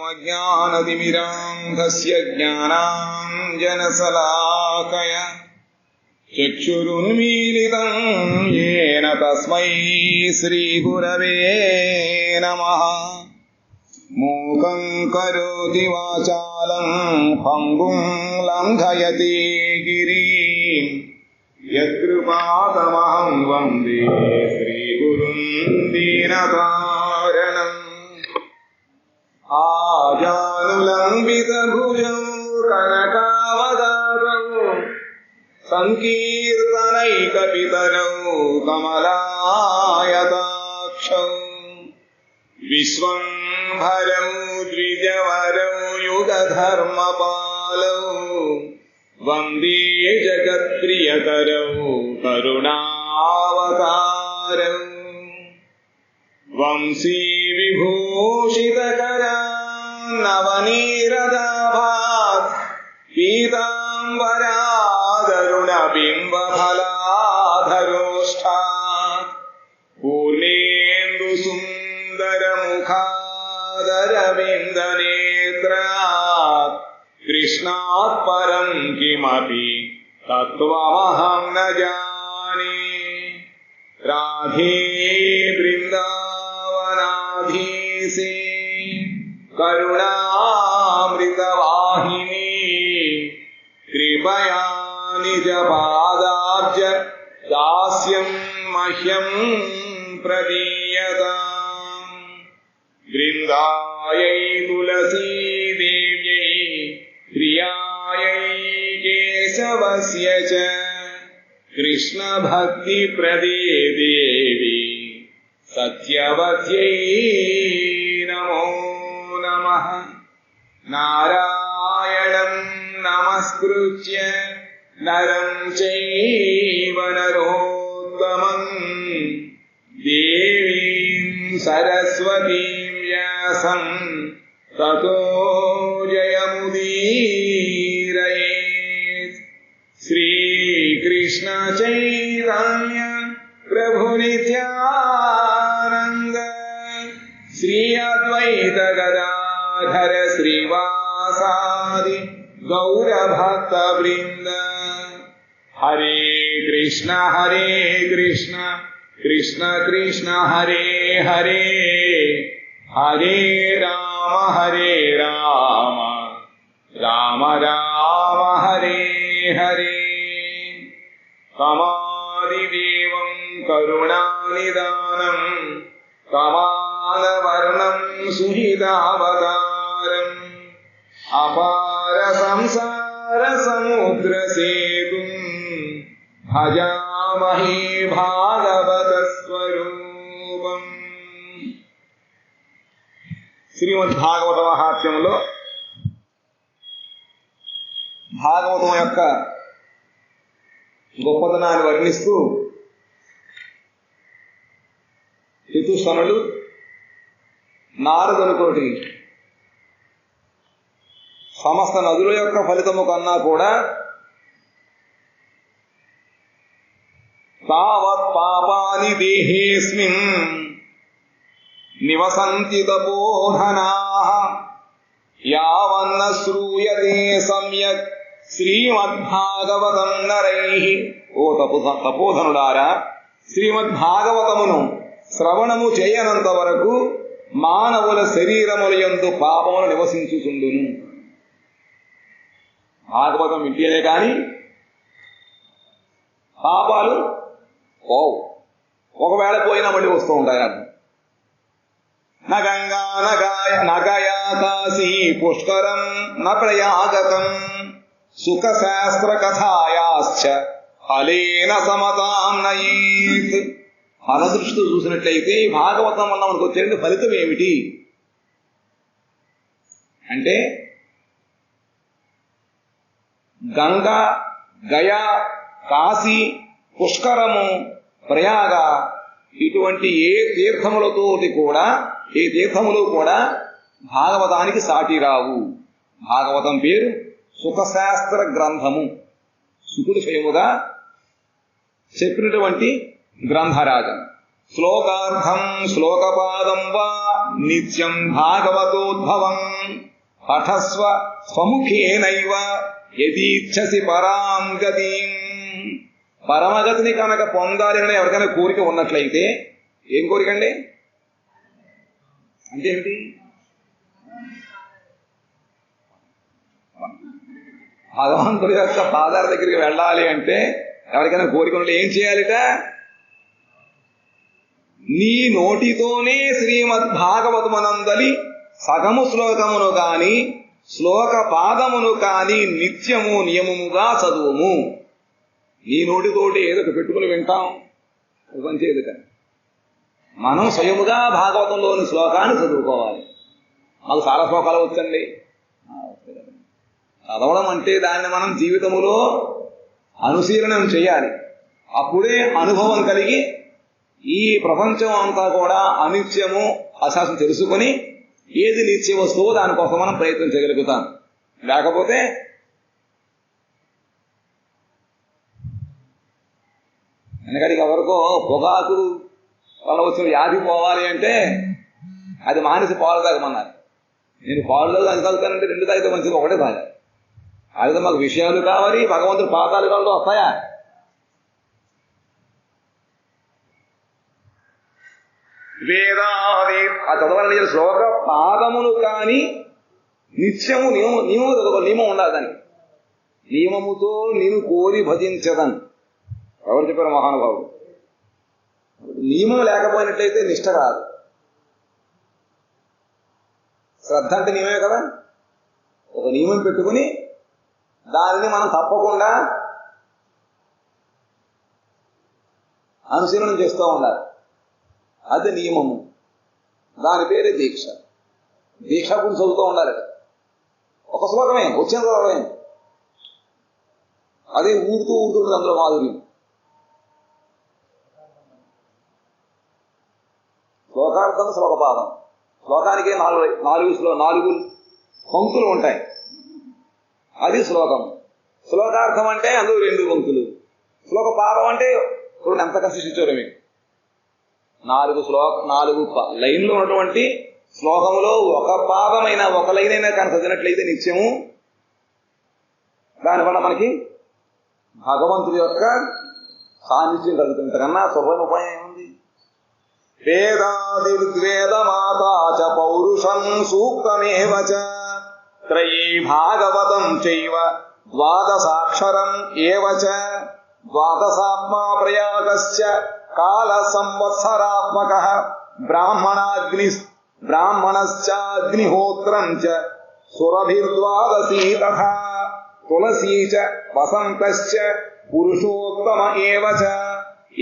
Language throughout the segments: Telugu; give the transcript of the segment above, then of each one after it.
అజ్ఞానతిమిరాంధస్య జ్ఞానాంజనశలాకయా చక్షురున్మీలితం యేన తస్మై శ్రీగురవే నమః. మూకం కరోతి వాచాలం పంగుం లంఘయతి గిరిం యత్కృపాతమహం వందే శ్రీగురుం దీనతారణం. ఆజానులంబితభుజం కనకావదారం సంకీర్తనైకపితరౌ కమలాయతాక్షౌ విశ్వంభరౌ ద్విజవరౌ యుగధర్మపాలౌ వందే జగత్ప్రియకరౌ కరుణావతారౌ. వంశీ విభూషితకరా నవనీరదాభాత్ పీతాంబరాదరుణ బింబఫలాధరోష్ఠాత్ పూర్ణేందు సుందరముఖాదరవిందనేత్రాత్ కృష్ణాత్ పరం కిమపి తత్వమహం న జానే. రాధే బృందావనాధీశే కరుణామృతవాహిని కృపయా నిజపాదాబ్జ దాస్యం మహ్యం ప్రదీయతాం. బృందాయై తులసీదేవ్యై ప్రియాయై కేశవస్య చ కృష్ణ భక్తి ప్రదే దేవి సత్యవత్యై నమో నమః. నారాయణం నమస్కృత్య నరం చైవ నరోత్తమం దేవీం సరస్వతీం వ్యాసం తతో జయముదీరయేత్. శ్రీకృష్ణ చైతన్య ప్రభు నిత్యానంద శ్రీ అద్వైత గదాధర శ్రీవాసాది గౌరభక్త బృంద. హరే కృష్ణ కృష్ణ కృష్ణ హరే హరే హరే రామ రామ రామ హరే హరే. కమాదిదేవం కరుణానిదానం కమాలవర్ణం సుహితావతారం అపార సంసార సముద్ర సేతుం భజామహే భాగవత స్వరూపం. శ్రీమద్భాగవత మహాత్మ్యంలో భాగవతం యొక్క గొప్పతనాన్ని వర్ణిస్తూ ఋతుసనులు నారదునితోటి సమస్త నదుల యొక్క ఫలితము కన్నా కూడా తావత్ పాపాని దేహేస్మిన్ నివసంతి తపోధనాః యావన్న శ్రూయతే సమ్యక్ శ్రీమద్భాగవతం నరైః. ఓ తపోధనుడారా, శ్రీమద్భాగవతమును శ్రవణము చేయనంత వరకు మానవుల శరీరముల యందు పాపములు నివసించుచుండును. భాగవతం వింటేనే కాని పాపాలు పోవు. ఒకవేళ పోయినా మళ్ళీ వస్తూ ఉంటాయి. అర్థం నగంగా నగయా కాశీ పుష్కరం న ప్రయాగతం సుఖశాస్త్ర కథాయాశ్చ ఫలేన సమతాం నయేత్. ఫలదృష్టితో చూసినట్లయితే భాగవతం వల్ల మనకు వచ్చే ఫలితం ఏమిటి అంటే, గంగా, గయా, కాశీ, పుష్కరము, ప్రయాగ ఇటువంటి ఏ తీర్థములు కూడా భాగవతానికి సాటి రావు. భాగవతం పేరు సుఖశాస్త్ర గ్రంథము, సుకుడు స్వయముగా చెప్పినటువంటి గ్రంథరాజం. శ్లోకార్థం శ్లోకపాదం వా నిత్యం భాగవతోద్భవం పఠస్వ స్వముఖేనైవ యదీచ్ఛసి పరాం గతిం. పరమగతిని కనుక పొందాలి అని ఎవరికైనా కోరిక ఉన్నట్లయితే, ఏం కోరికండి అంటే ఏమిటి? భగవంతుడి యొక్క పాదాల దగ్గరికి వెళ్ళాలి అంటే ఎవరికైనా కోరికలు ఏం చేయాలిట? నీ నోటితోనే శ్రీమద్భాగవతమునందలి సగము శ్లోకమును కాని శ్లోక పాదమును కాని నిత్యము నియమముగా చదువుము. నీ నోటితోటి ఏదో పెట్టుకుని వింటాం, పనిచేయదు కానీ మనం స్వయముగా భాగవతంలోని శ్లోకాన్ని చదువుకోవాలి. మాకు చాలా శ్లోకాలు వచ్చండి. చదవడం అంటే దాన్ని మనం జీవితములో అనుశీలనం చేయాలి. అప్పుడే అనుభవం కలిగి ఈ ప్రపంచం అంతా కూడా అనిత్యము అశాస్త్రం తెలుసుకొని ఏది నిత్య వస్తువో దానికోసం మనం ప్రయత్నం చేయగలుగుతాం. లేకపోతే ఎందుకంటే ఎవరికో పొగాకు వల్ల వచ్చిన వ్యాధి పోవాలి అంటే అది మానేసి పాలు తాగమన్నారు. నేను పాలు తాగు అది తాగుతానంటే 2 తాగితే మంచిది, ఒకటే తాగాలి. అయితే మాకు విషయాలు కావాలి, భగవంతుడు పాదాలు కావాలి, వస్తాయా? వేదాది ఆ చదవాలి. శ్లోక పాదమును కాని నిత్యము నియమం ఉండాలి. దానికి నియమముతో నేను కోరి భజించదన్ ఎవరు చెప్పారు? మహానుభావుడు. నియమం లేకపోయినట్లయితే నిష్ఠ రాదు. శ్రద్ధ అంటే నియమే కదా. ఒక నియమం పెట్టుకుని దానిని మనం తప్పకుండా అనుశీలనం చేస్తూ ఉండాలి. అది నియమము. దాని పేరే దీక్ష. దీక్ష గురించి చదువుతూ ఉండాలి. ఒక శ్లోకమే వచ్చిన శ్లోకమే, అదే ఊరుతూ ఊరుతుంది అందులో మాధుర్యం. శ్లోకార్థం శ్లోకపాదం. శ్లోకానికి 4 పంక్తులు ఉంటాయి. అది శ్లోకం. శ్లోకార్థం అంటే అందులో 2 పంక్తులు. శ్లోకపాదం అంటే చూడండి ఎంత కష్టించారు మీకు. 4 లైన్లు ఉన్నటువంటి శ్లోకములో ఒక పాదమైన ఒక లైన్ అయినా కానీ చదివినట్లయితే నిత్యము దానివల్ల మనకి భగవంతుడి యొక్క సాన్నిధ్యం కలుగుతుంది. ఇంతకన్నా శుభమైన ఉపాయం ఏముంది? వేదాదిర్వేదమాతా చ పౌరుషం సూక్తమేవ చ త్రయీ భాగవతం చైవ ద్వాదశాక్షరం ఏవ చ ద్వాదశాత్మా ప్రయాగస్య కాల సంవత్సరాత్మకః బ్రాహ్మణశ్చాగ్నిహోత్రం చ సురభిర్ద్వాదశీ తథా తులసీ చ వసంతశ్చ పురుషోత్తమ ఏవ చ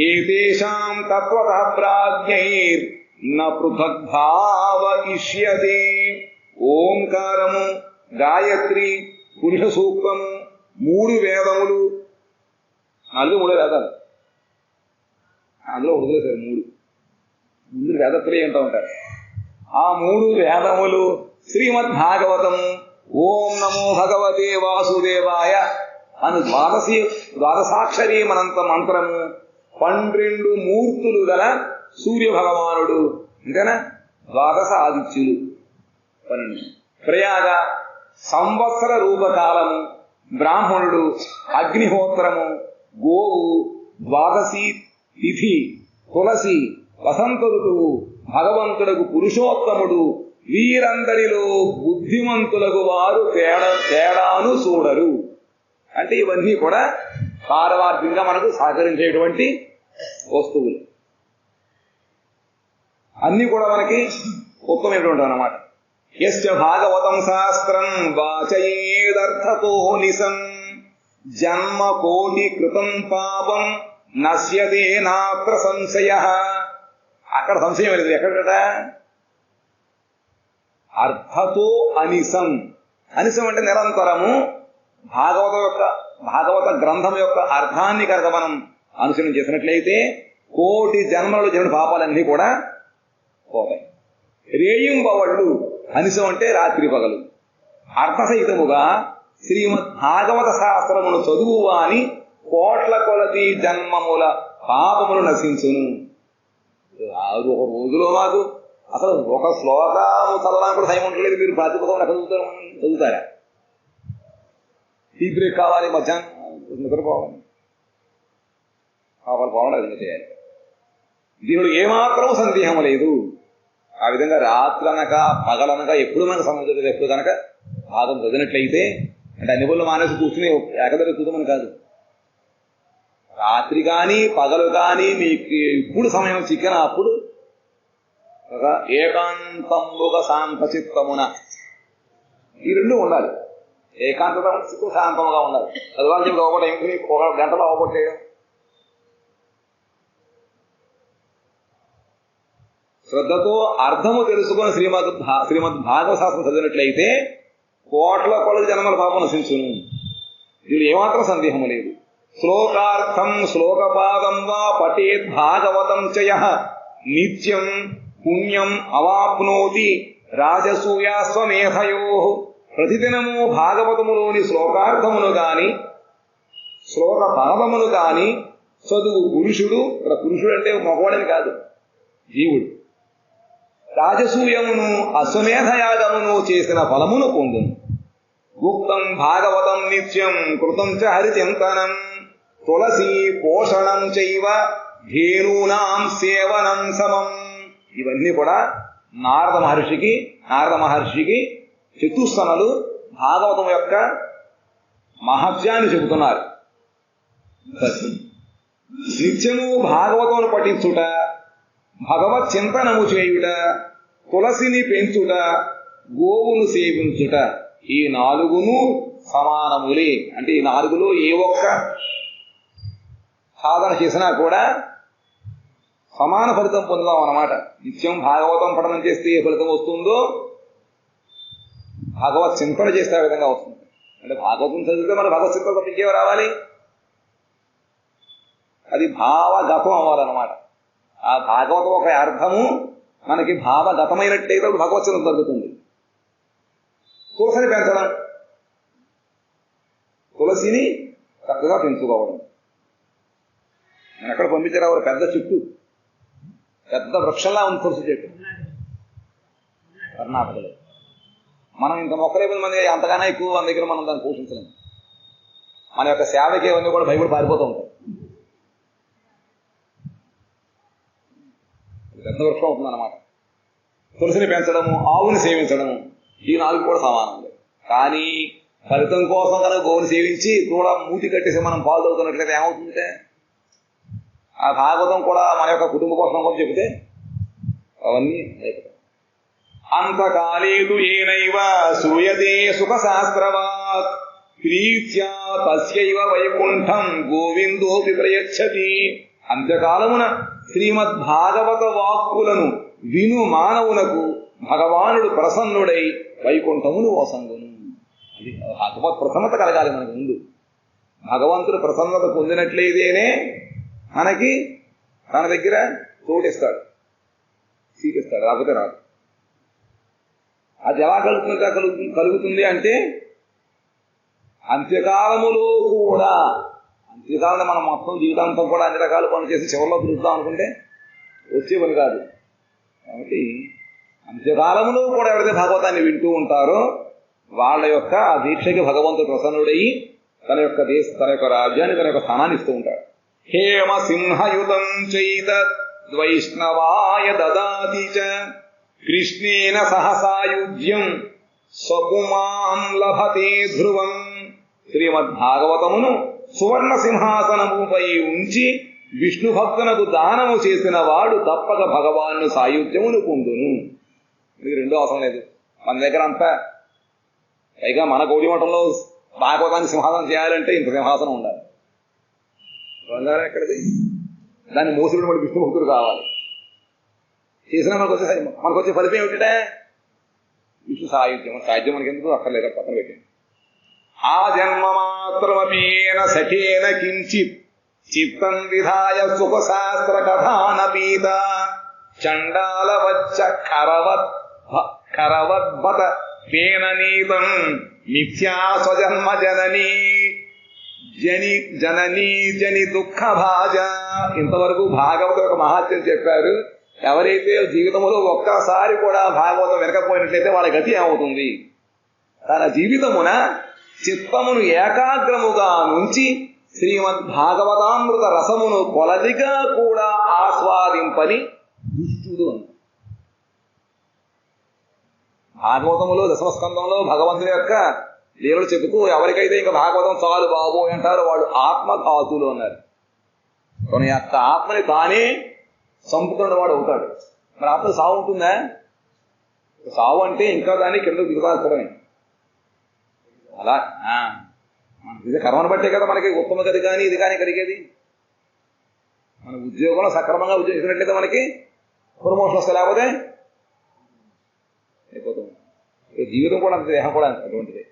ఏతేషాం తత్వతః ప్రాజ్ఞైర్న పృథగ్భావ ఇష్యతే. ఓంకారము, గాయత్రి, పురుష సూక్తము, 3 వేదములు, 3 వేదాలు అందులో వదిలేశారు. 3 ముందు వేదత్రయం అంటూ ఉంటారు. ఆ 3 వేదములు, శ్రీమద్భాగవతము, ఓం నమో భగవతే వాసుదేవాయ అను ద్వాదశాక్షరీ మనంత మంత్రము, 12 మూర్తులు గల సూర్య భగవానుడు, అంతేనా? 12 ఆదిత్యులు 12. ప్రయాగ సంవత్సర రూపకాలము, బ్రాహ్మణుడు, అగ్నిహోత్రము, గోవు, ద్వాదశి తిథి, తులసి, వసంత ఋతువు, భగవంతుడకు పురుషోత్తముడు, వీరందరిలో బుద్ధిమంతులకు వారు తేడాను చూడరు. అంటే ఇవన్నీ కూడా పారవార్థంగా మనకు సహకరించేటువంటి వస్తువులు. అన్నీ కూడా మనకి ఉత్తమైనటువంటి అన్నమాట. యస్య భాగవతం శాస్త్రం వాచయేదర్థతో నిసం జన్మ కోటి కృతం పాపం నశ్యతే నాత్ర సంశయ. అక్కడ సంశయం లేదు. ఎక్కడ? అర్థతో అనిసం. అనిసం అంటే నిరంతరము భాగవత గ్రంథం యొక్క అర్థాన్ని కనుక మనం అనుసరణ చేసినట్లయితే కోటి జన్మలు జరిగిన పాపాలన్నీ కూడా పోతాయి. రేయింబవళ్ళు అనిసం అంటే రాత్రి పగలు. అర్థసహితముగా శ్రీమద్ భాగవత శాస్త్రమును చదువు అని కోట్ల కొలది జన్మముల పాపములు నశించును. ఒక రోజులో మాకు అసలు ఒక శ్లోకం చదవడానికి కూడా టైం ఉండలేదు. మీరు ప్రాతిపదం ఎక్కడ చదువుతారా? టీ బ్రేక్ కావాలి, మధ్యాహ్నం నిద్రపోవాలి, పోవాలి, అది చేయాలి. దీనిలో ఏమాత్రం సందేహం లేదు. ఆ విధంగా రాత్రనక పగలనక ఎప్పుడు మనకు సమయం ఎప్పుడు కనుక భాగం చదివినట్లయితే, అంటే అన్ని పనులు మానేసి కూర్చుని ఏకదరి చూద్దామని కాదు, రాత్రి కానీ పగలు కానీ మీకు ఇప్పుడు సమయం చిక్కిన అప్పుడు ఒక ఏకాంతంబుగా శాంత చిత్తమున ఈ రెండు ఉండాలి. ఏకాంతత శాంతముగా ఉండాలి. చదవాలని చెప్పి ఒక గంటలో అవగొట్టేయడం, శ్రద్ధతో అర్థము తెలుసుకొని శ్రీమద్ భాగవత శాస్త్రం చదివినట్లయితే కోట్ల కొలది జన్మల పాపం నశించును. దీనిలో ఏమాత్రం సందేహము లేదు. శ్లోకార్థం శ్లోకపాదం వా పఠేత్ భాగవతం చ యః నిత్యం పుణ్యం అవాప్నోతి రాజసూయాస్వమేధయోః. ప్రతిదినము భాగవతములోని శ్లోకార్థమును గాని శ్లోక పాదమును గాని చదువు పురుషుడు, ఇక్కడ పురుషుడు అంటే మగవాడని కాదు, జీవుడు, రాజసూయమును అశ్వమేధయాగమును చేసిన ఫలమును పొందును. గుప్తం భాగవతం నిత్యం కృతం చ హరిచింతనం తులసి పోషణం చైవ ధేనూనాం సేవనం సమం. ఇవన్నీ కూడా నారద మహర్షికి చతుస్తనులు భాగవతం యొక్క మహత్యాన్ని చెబుతున్నారు. నిత్యము భాగవతమును పఠించుట, భగవత్ చింతనము చేయుట, తులసిని పెంచుట, గోవును సేవించుట, ఈ నాలుగును సమానములే. అంటే ఈ నాలుగులో ఏ ఒక్క సాధన చేసినా కూడా సమాన ఫలితం పొందుదాం అన్నమాట. నిత్యం భాగవతం పఠనం చేస్తే ఏ ఫలితం వస్తుందో భగవత్ చింతన చేస్తే ఆ విధంగా వస్తుంది. అంటే భాగవతం చదివితే మన భగవత్ చింతన తప్ప ఇంకేం రావాలి? అది భావగతం అవ్వాలన్నమాట. ఆ భాగవతం ఒక అర్థము మనకి భావగతమైనట్టయితే భగవత్ చింతన జరుగుతుంది. తులసిని పెంచడం, తులసిని చక్కగా పెంచుకోవడం. నేను ఎక్కడ పంపించారు? ఎవరు పెద్ద చెట్టు, పెద్ద వృక్షంలా ఉంది తులసి చెట్టు కర్ణాటకలో. మనం ఇంత మొక్కలైపోయింది, మంది అంతగానే ఎక్కువ మన దగ్గర మనం దాన్ని పోషించలేము. మన యొక్క సేవకి ఇవన్నీ కూడా భయపడి పారిపోతూ ఉంటాయి. పెద్ద వృక్షం అవుతుంది అన్నమాట. తులసిని పెంచడము, ఆవుని సేవించడము, ఈ నాలుగు కూడా సమానం. కానీ ఫలితం కోసం కనుక గోవుని సేవించి కూడా మూతి కట్టేసి మనం పాలు తాగుతున్నట్లయితే ఏమవుతుందంటే, ఆ భాగవతం కూడా మన యొక్క కుటుంబ కోసం కూడా చెబితే అవన్నీ అయిపోతాయి. అంతకాలేదు ఏనైవ సూయతే సుఖశాస్త్రవాక్ ప్రీత్యా తస్యైవ వైకుంఠం గోవిందోపి ప్రయచ్చతి. అంత్యకాలమున శ్రీమద్భాగవత వాక్కులను విను మానవునకు భగవానుడు ప్రసన్నుడై వైకుంఠమును వసంగును. అది భగవత్ ప్రసన్నత కలగాలి మనకు ముందు. భగవంతుడు ప్రసన్నత పొందినట్లయితేనే మనకి తన దగ్గర చోటిస్తాడు, సీటిస్తాడు, రాకపోతే రాదు. అది ఎలా కలుగుతుంది అంటే అంత్యకాలములో కూడా, అంత్యకాలంలో మనం మొత్తం జీవితాంతం కూడా అన్ని రకాల పనులు చేసి చివరిలో తిరుగుతాం అనుకుంటే వచ్చే పని కాదు. కాబట్టి అంత్యకాలంలో కూడా ఎవరైతే భాగవతాన్ని వింటూ ఉంటారో వాళ్ళ యొక్క ఆ దీక్షకి భగవంతుడు ప్రసన్నుడయి తన యొక్క రాజ్యాన్ని, తన యొక్క స్థానాన్ని ఇస్తూ ఉంటాడు. హేమ సింహయుతం చైతద్వైష్ణవాయ దదాతి చ కృష్ణేన సహసాయుజ్యం స్వపుమాం లభతే ధ్రువం. శ్రీమద్భాగవతమును సువర్ణ సింహాసనముపై ఉంచి విష్ణు భక్తునకు దానము చేసిన వాడు తప్పక భగవాను సాయుధ్యమును పొందును. ఇది రెండో అవసరం లేదు మన దగ్గర అంతా. పైగా మన గౌడీ మఠంలో భాగవతాన్ని సింహాసనం చేయాలంటే ఇంత సింహాసనం ఉండాలి. బంగారం ఎక్కడిది? దాన్ని మోసుడు మన విష్ణు భక్తుడు కావాలి. చేసినా మనకు వచ్చే ఫలితం ఏమిటంటే విష్ణు సాయుధ్యం. సాయుధ్యం మనకి ఎందుకు అక్కర్లేదు, పక్కన పెట్టింది. ఆ జన్మ మాత్రమేన సఖేన కించిత్ చిత్తం విధాయ సుఖశాస్త్ర కథానపీత చండాలవచ్చ కరవద్భత తేన నీతం మిథ్యా స్వజన్మ జననీ జని దుఃఖ భాజ. ఇంతవరకు భాగవత ఒక మహాత్యం చెప్పారు. ఎవరైతే జీవితంలో ఒక్కసారి కూడా భాగవతం వినకపోయినట్లయితే వాళ్ళ గతి ఏమవుతుంది? తన జీవితమున చిత్తమును ఏకాగ్రముగా నుంచి శ్రీమద్ భాగవతామృత రసమును కొలదిగా కూడా ఆస్వాదింపని దుష్టుడు అన్న. భాగవతములో దశమస్కందంలో భగవంతుని యొక్క లీలలు చెబుతూ ఎవరికైతే ఇంకా భాగవతం చాలు బాబు అంటారో వాడు ఆత్మఘాతులు అన్నారు. తన యొక్క ఆత్మని తానే చంపుతున్న వాడు అవుతాడు. మరి ఆత్మ సావు ఉంటుందా? సావు అంటే ఇంకా దాన్ని కిందకు దిగుతాడమే. అలా ఇది కర్మను బట్టే కదా మనకి ఉత్తమ గది కానీ ఇది కానీ కలిగేది. మన ఉద్యోగంలో సక్రమంగా ఉద్యోగించినట్లయితే మనకి ప్రమోషన్ వస్తే, లేకపోతే అయిపోతాం. జీవితం కూడా అంతే, దేహం కూడా అటువంటిది.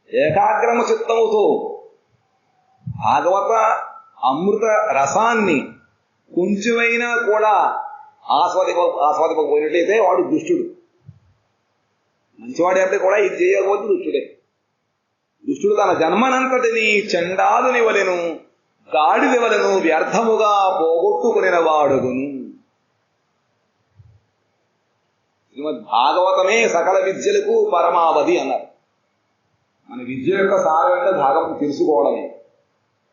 ఏకాగ్రమ చిత్తముతో భాగవత అమృత రసాన్ని కొంచెమైనా కూడా ఆస్వాదింపకపోయినట్లయితే వాడు దుష్టుడు. మంచివాడు అంటే కూడా ఇది చేయకపోతే దుష్టుడే. దుష్టుడు తన జన్మనంతటిని చండాలుని వలెను గాడిద వలెను వ్యర్థముగా పోగొట్టుకునే వాడుగును. శ్రీమద్ భాగవతమే సకల విద్యలకు పరమావధి అన్నారు. మన విద్య యొక్క సారం అంటే భాగవతం తెలుసుకోవడమే.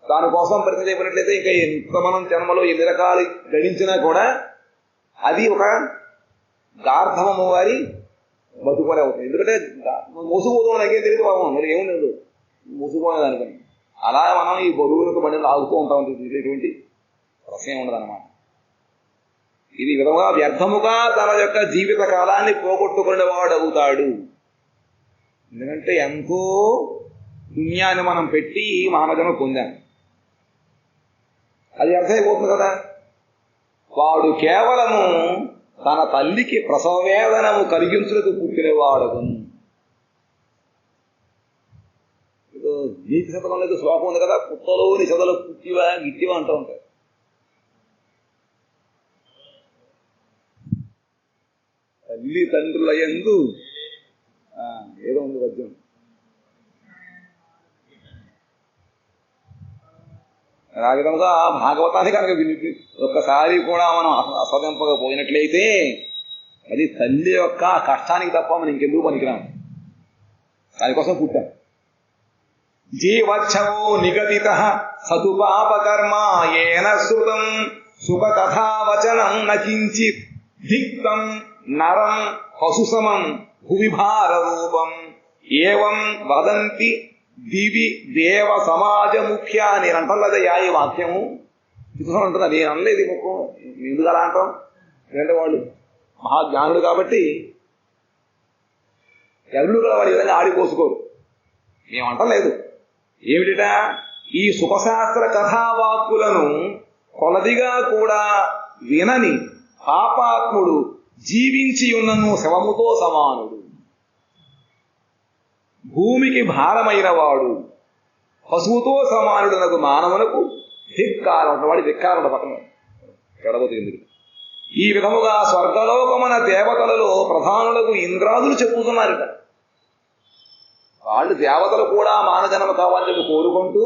దానికోసం ప్రయత్నం చేయబడినట్లయితే ఇంకా ఎంత మనం జన్మలో ఎన్ని రకాలు గణించినా కూడా అది ఒక గార్ధమము వారి బతుకునే అవుతుంది. ఎందుకంటే మోసుకుపోతున్న నాకేం తెలియదు బాబు, మరి ఏం లేదు మోసుకుపోనే దానికని. అలా మనం ఈ బరువులకు బండిలో ఆగుతూ ఉంటాం. ఎటువంటి రసం ఉండదు అన్నమాట. ఇది విధంగా వ్యర్థముగా తన యొక్క జీవిత కాలాన్ని పోగొట్టుకునేవాడు అవుతాడు. ఎందుకంటే ఎంతో పుణ్యాన్ని మనం పెట్టి మానవజన్మ పొందాం, అది అర్థమైపోతుంది కదా. వాడు కేవలము తన తల్లికి ప్రసవ వేదనము కలిగించుటకు పుట్టినవాడగును. ఏదో నీతి శతకంలో ఏదో శ్లోకం ఉంది కదా, పుట్టలోని చెదలు పుట్టివా గిట్టివా అంటూ ఉంటారు. తల్లి తండ్రుల యందు ఏదో ఉంది వద్యం. ఆ విధంగా భాగవతాన్ని కనుక ఒక్కసారి కూడా మనం ఆస్వాదింపకపోయినట్లయితే అది తల్లి యొక్క కష్టానికి తప్ప మనం ఇంకెందుకు పనికిరాం. దానికోసం పుట్టాం. జీవచ్చవో నిగదిత సతు పాపకర్మ ఏన శృతం సుఖ కథావచనం నకించిత్ ధిక్తం నరం పశుసమం భువిభార రూపం ఏవం వదంతి దివి దేవ సమాజ ముఖ్య. నేను అంటలేదయ్యా ఈ వాక్యము, అంటున్నా నేను అనలేదు. ముఖం ఎందుకు అలా అంటాం? ఎందుకంటే వాళ్ళు మహాజ్ఞానుడు కాబట్టి ఎవరు కూడా వాడి విధంగా ఆడిపోసుకోరు. మేము అంటలేదు. ఏమిటిట? ఈ సుఖశాస్త్ర కథావాక్కులను కొలదిగా కూడా వినని పాపాత్ముడు జీవించి ఉన్నను శవముతో సమానుడు. భూమికి భారమైన వాడు పశువుతో సమానుడునకు మానవులకు ధిక్కారం. వాడి ధిక్కారుడు పక్కన గడవతుంది. ఈ విధముగా స్వర్గలోకమున దేవతలలో ప్రధానులకు ఇంద్రాదులు చెప్పుతున్నారట. వాళ్ళు దేవతలు కూడా మానజన్మ కావాలని కోరుకుంటూ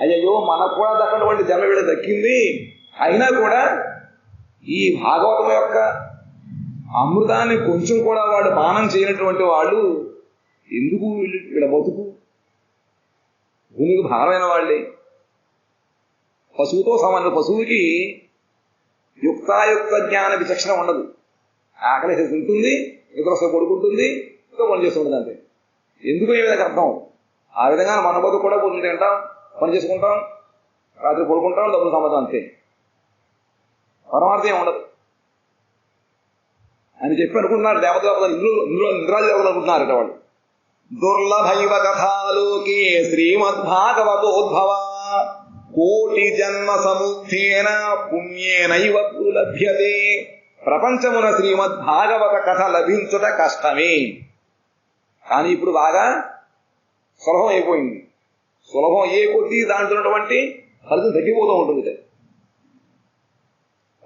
అయ్యో మనకు కూడా దక్కటువంటి జన్మ వీళ్ళ దక్కింది, అయినా కూడా ఈ భాగవతం యొక్క అమృతాన్ని కొంచెం కూడా వాడు పానం చేయనటువంటి వాళ్ళు ఎందుకు వీళ్ళ బతుకు? భూమికి భారమైన వాళ్ళే. పశువుతో సమాన. పశువుకి యుక్తాయుక్త జ్ఞాన విచక్షణ ఉండదు. ఆకలి ఉంటుంది, నిద్రస్తే పడుకుంటుంది, ఇంకా పని చేస్తుంటుంది అంతే. ఎందుకు ఏ విధంగా అర్థం? ఆ విధంగా మన బతుకు కూడా పొద్దున తింటాం, పని చేసుకుంటాం, రాత్రి పడుకుంటాం, డబ్బులు సంబంధం అంతే. పరమార్థం ఉండదు అని చెప్పి అనుకుంటున్నారు దేవతలు. ఇంద్రాది దేవతలు అనుకుంటున్నారట వాళ్ళు. దుర్లభైవ కథాలోకే శ్రీమద్భాగవతోద్భవ కోటి జన్మ సముత్థేన పుణ్యేనైవ లభ్యతే. ప్రపంచమున శ్రీమద్భాగవత కథ లభించుట కష్టమే, కానీ ఇప్పుడు బాగా సులభం అయిపోయింది. సులభం ఏ కొద్దీ దాంట్లో ఫలితం తగ్గిపోతూ ఉంటుంది.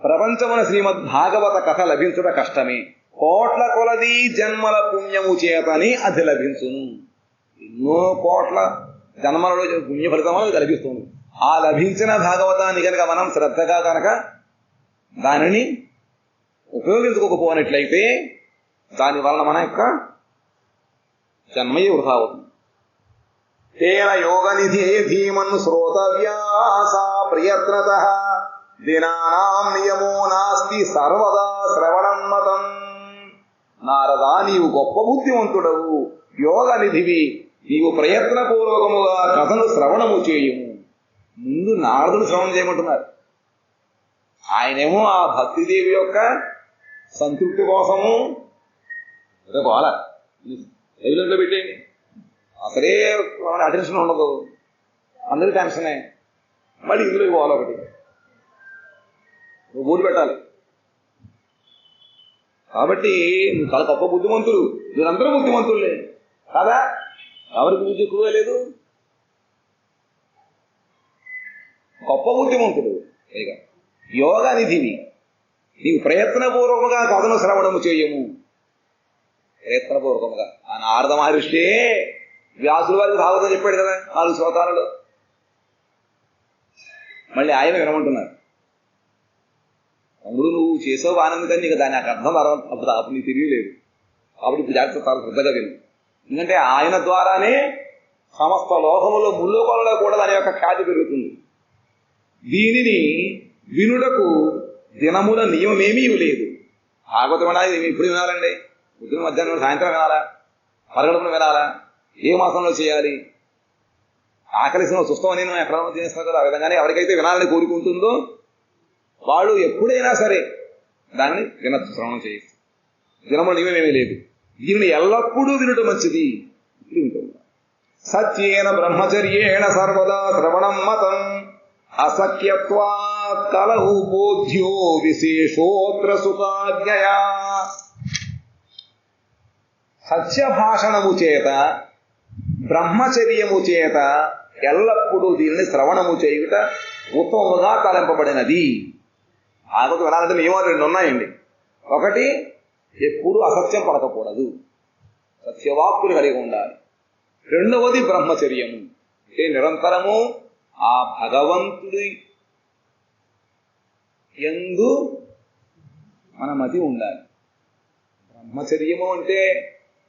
ప్రపంచమున శ్రీమద్భాగవత కథ లభించుట కష్టమే, కోట్ల కొలది జన్మల పుణ్యము చేతని అది లభించును. ఎన్నో కోట్ల జన్మలలో పుణ్య ఫలితం లభిస్తుంది. ఆ లభించిన భాగవతాన్ని కనుక మనం శ్రద్ధగా కనుక దానిని ఉపయోగించుకోకపోయినట్లయితే దాని వలన మన యొక్క జన్మయే వృథా అవుతుంది. తేన యోగనిధి ధీమన్ శ్రోతవ్యాసా ప్రయత్నతః దినానాం నియమో నాస్తి సర్వదా శ్రవణం మతం. నారదా, నీవు గొప్ప బుద్ధిమంతుడవు, యోగ నిధివి, నీవు ప్రయత్నపూర్వకముగా కథను శ్రవణము చేయుము. ముందు నారదుడు శ్రవణం చేయమంటున్నారు. ఆయనేమో ఆ భక్తిదేవి యొక్క సంతృప్తి కోసము గోల లైవ్లో పెట్టేయండి, అసలే అటెన్షన్ ఉండదు, అందరి టెన్షనే, మళ్ళీ ఇందులో పోవాలి ఒకటి ఊరు పెట్టాలి. కాబట్టి నువ్వు చాలా గొప్ప బుద్ధిమంతులు, వీరందరూ బుద్ధిమంతులే కదా, ఎవరికి బుద్ధి ఎక్కువగా లేదు, గొప్ప బుద్ధిమంతుడు. యోగ నిధివి, నీవు ప్రయత్నపూర్వకంగా కథను శ్రవణము చేయము. ప్రయత్నపూర్వకంగా ఆ నారద మహర్షి వ్యాసుల వారికి భాగవతం చెప్పాడు కదా 4 శ్లోకాలలో, మళ్ళీ ఆయన వినమంటున్నారు. తమ్ముడు, నువ్వు చేసావు ఆనందం, కానీ నీకు దాని నాకు అర్థం అప్పుడు నీకు తెలియలేదు. కాబట్టి ఇప్పుడు జాగ్రత్త చాలా శ్రద్ధగా విను. ఎందుకంటే ఆయన ద్వారానే సమస్త లోకములో ముల్లోకాలలో కూడా దాని యొక్క ఖ్యాతి పెరుగుతుంది. దీనిని వినుటకు దినముల నియమమేమీ లేదు. భాగవతం వినాలి, ఇప్పుడు వినాలండి, పొద్దున మధ్యాహ్నం సాయంత్రం వినాలా, పరగడుపున వినాలా, ఏ మాసంలో చేయాలి, ఆకలిసిన సుస్థం అని ఎక్కడ చేస్తాం కదా, ఆ విధంగానే ఎవరికైతే వినాలని కోరుకుంటుందో వాళ్ళు ఎప్పుడైనా సరే దాన్ని వినొచ్చు, శ్రవణం చేయొచ్చు. దినముల నియమమేమీ లేదు. దీనిని ఎల్లప్పుడూ వినటం మంచిది. సత్యేన బ్రహ్మచర్యేణ సర్వదా శ్రవణం మతం అసఖ్యత్వాత్ కలహు బోధ్యో విశేషోత్ర సుఖాజ్ఞయా. సత్యభాషణము చేత బ్రహ్మచర్యము చేత ఎల్లప్పుడూ దీనిని శ్రవణము చేయుట ఉత్తమముగా తలంపబడినది. ఆగదు వినాలంటే నియమాలు 2 ఉన్నాయండి. ఒకటి, ఎప్పుడు అసత్యం పడకూడదు, సత్యవాక్కులు కలిగి ఉండాలి. రెండవది బ్రహ్మచర్యము, అంటే నిరంతరము ఆ భగవంతుడి యందు మన మతి ఉండాలి. బ్రహ్మచర్యము అంటే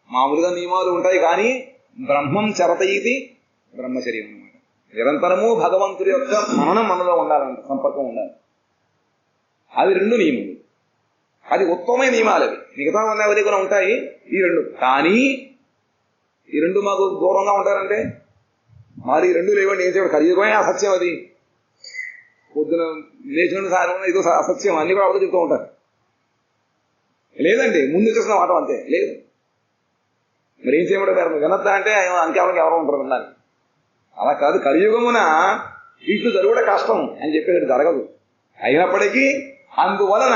మామూలుగా నియమాలు ఉంటాయి, కానీ బ్రహ్మం చరత ఇది బ్రహ్మచర్యం అన్నమాట. నిరంతరము భగవంతుడి యొక్క మననం మనలో ఉండాలంట, సంపర్కం ఉండాలి. అవి 2 నియమాలు, అది ఉత్తమమైన నియమాలు. అవి మిగతా ఉన్నవి కూడా ఉంటాయి, ఈ 2. కానీ ఈ 2 మాకు దూరంగా ఉంటారంటే మరి ఈ 2 లేవండి, ఏం చేయడం, కలియుగమే అసత్యం. అది పొద్దున లేచిన సాయంత్రం ఏదో అసత్యం, అన్ని కూడా అవతల చెప్తూ ఉంటారు. లేదండి, ముందు చేసిన మాట అంతే, లేదు. మరి ఏం చేయమంటారు, వినద్దా అంటే అంకెవరికి ఎవరు ఉంటారు వినాలి. అలా కాదు, కలియుగమున ఇట్లు జరుగుట కష్టం అని చెప్పేది జరగదు. అయినప్పటికీ అందువలన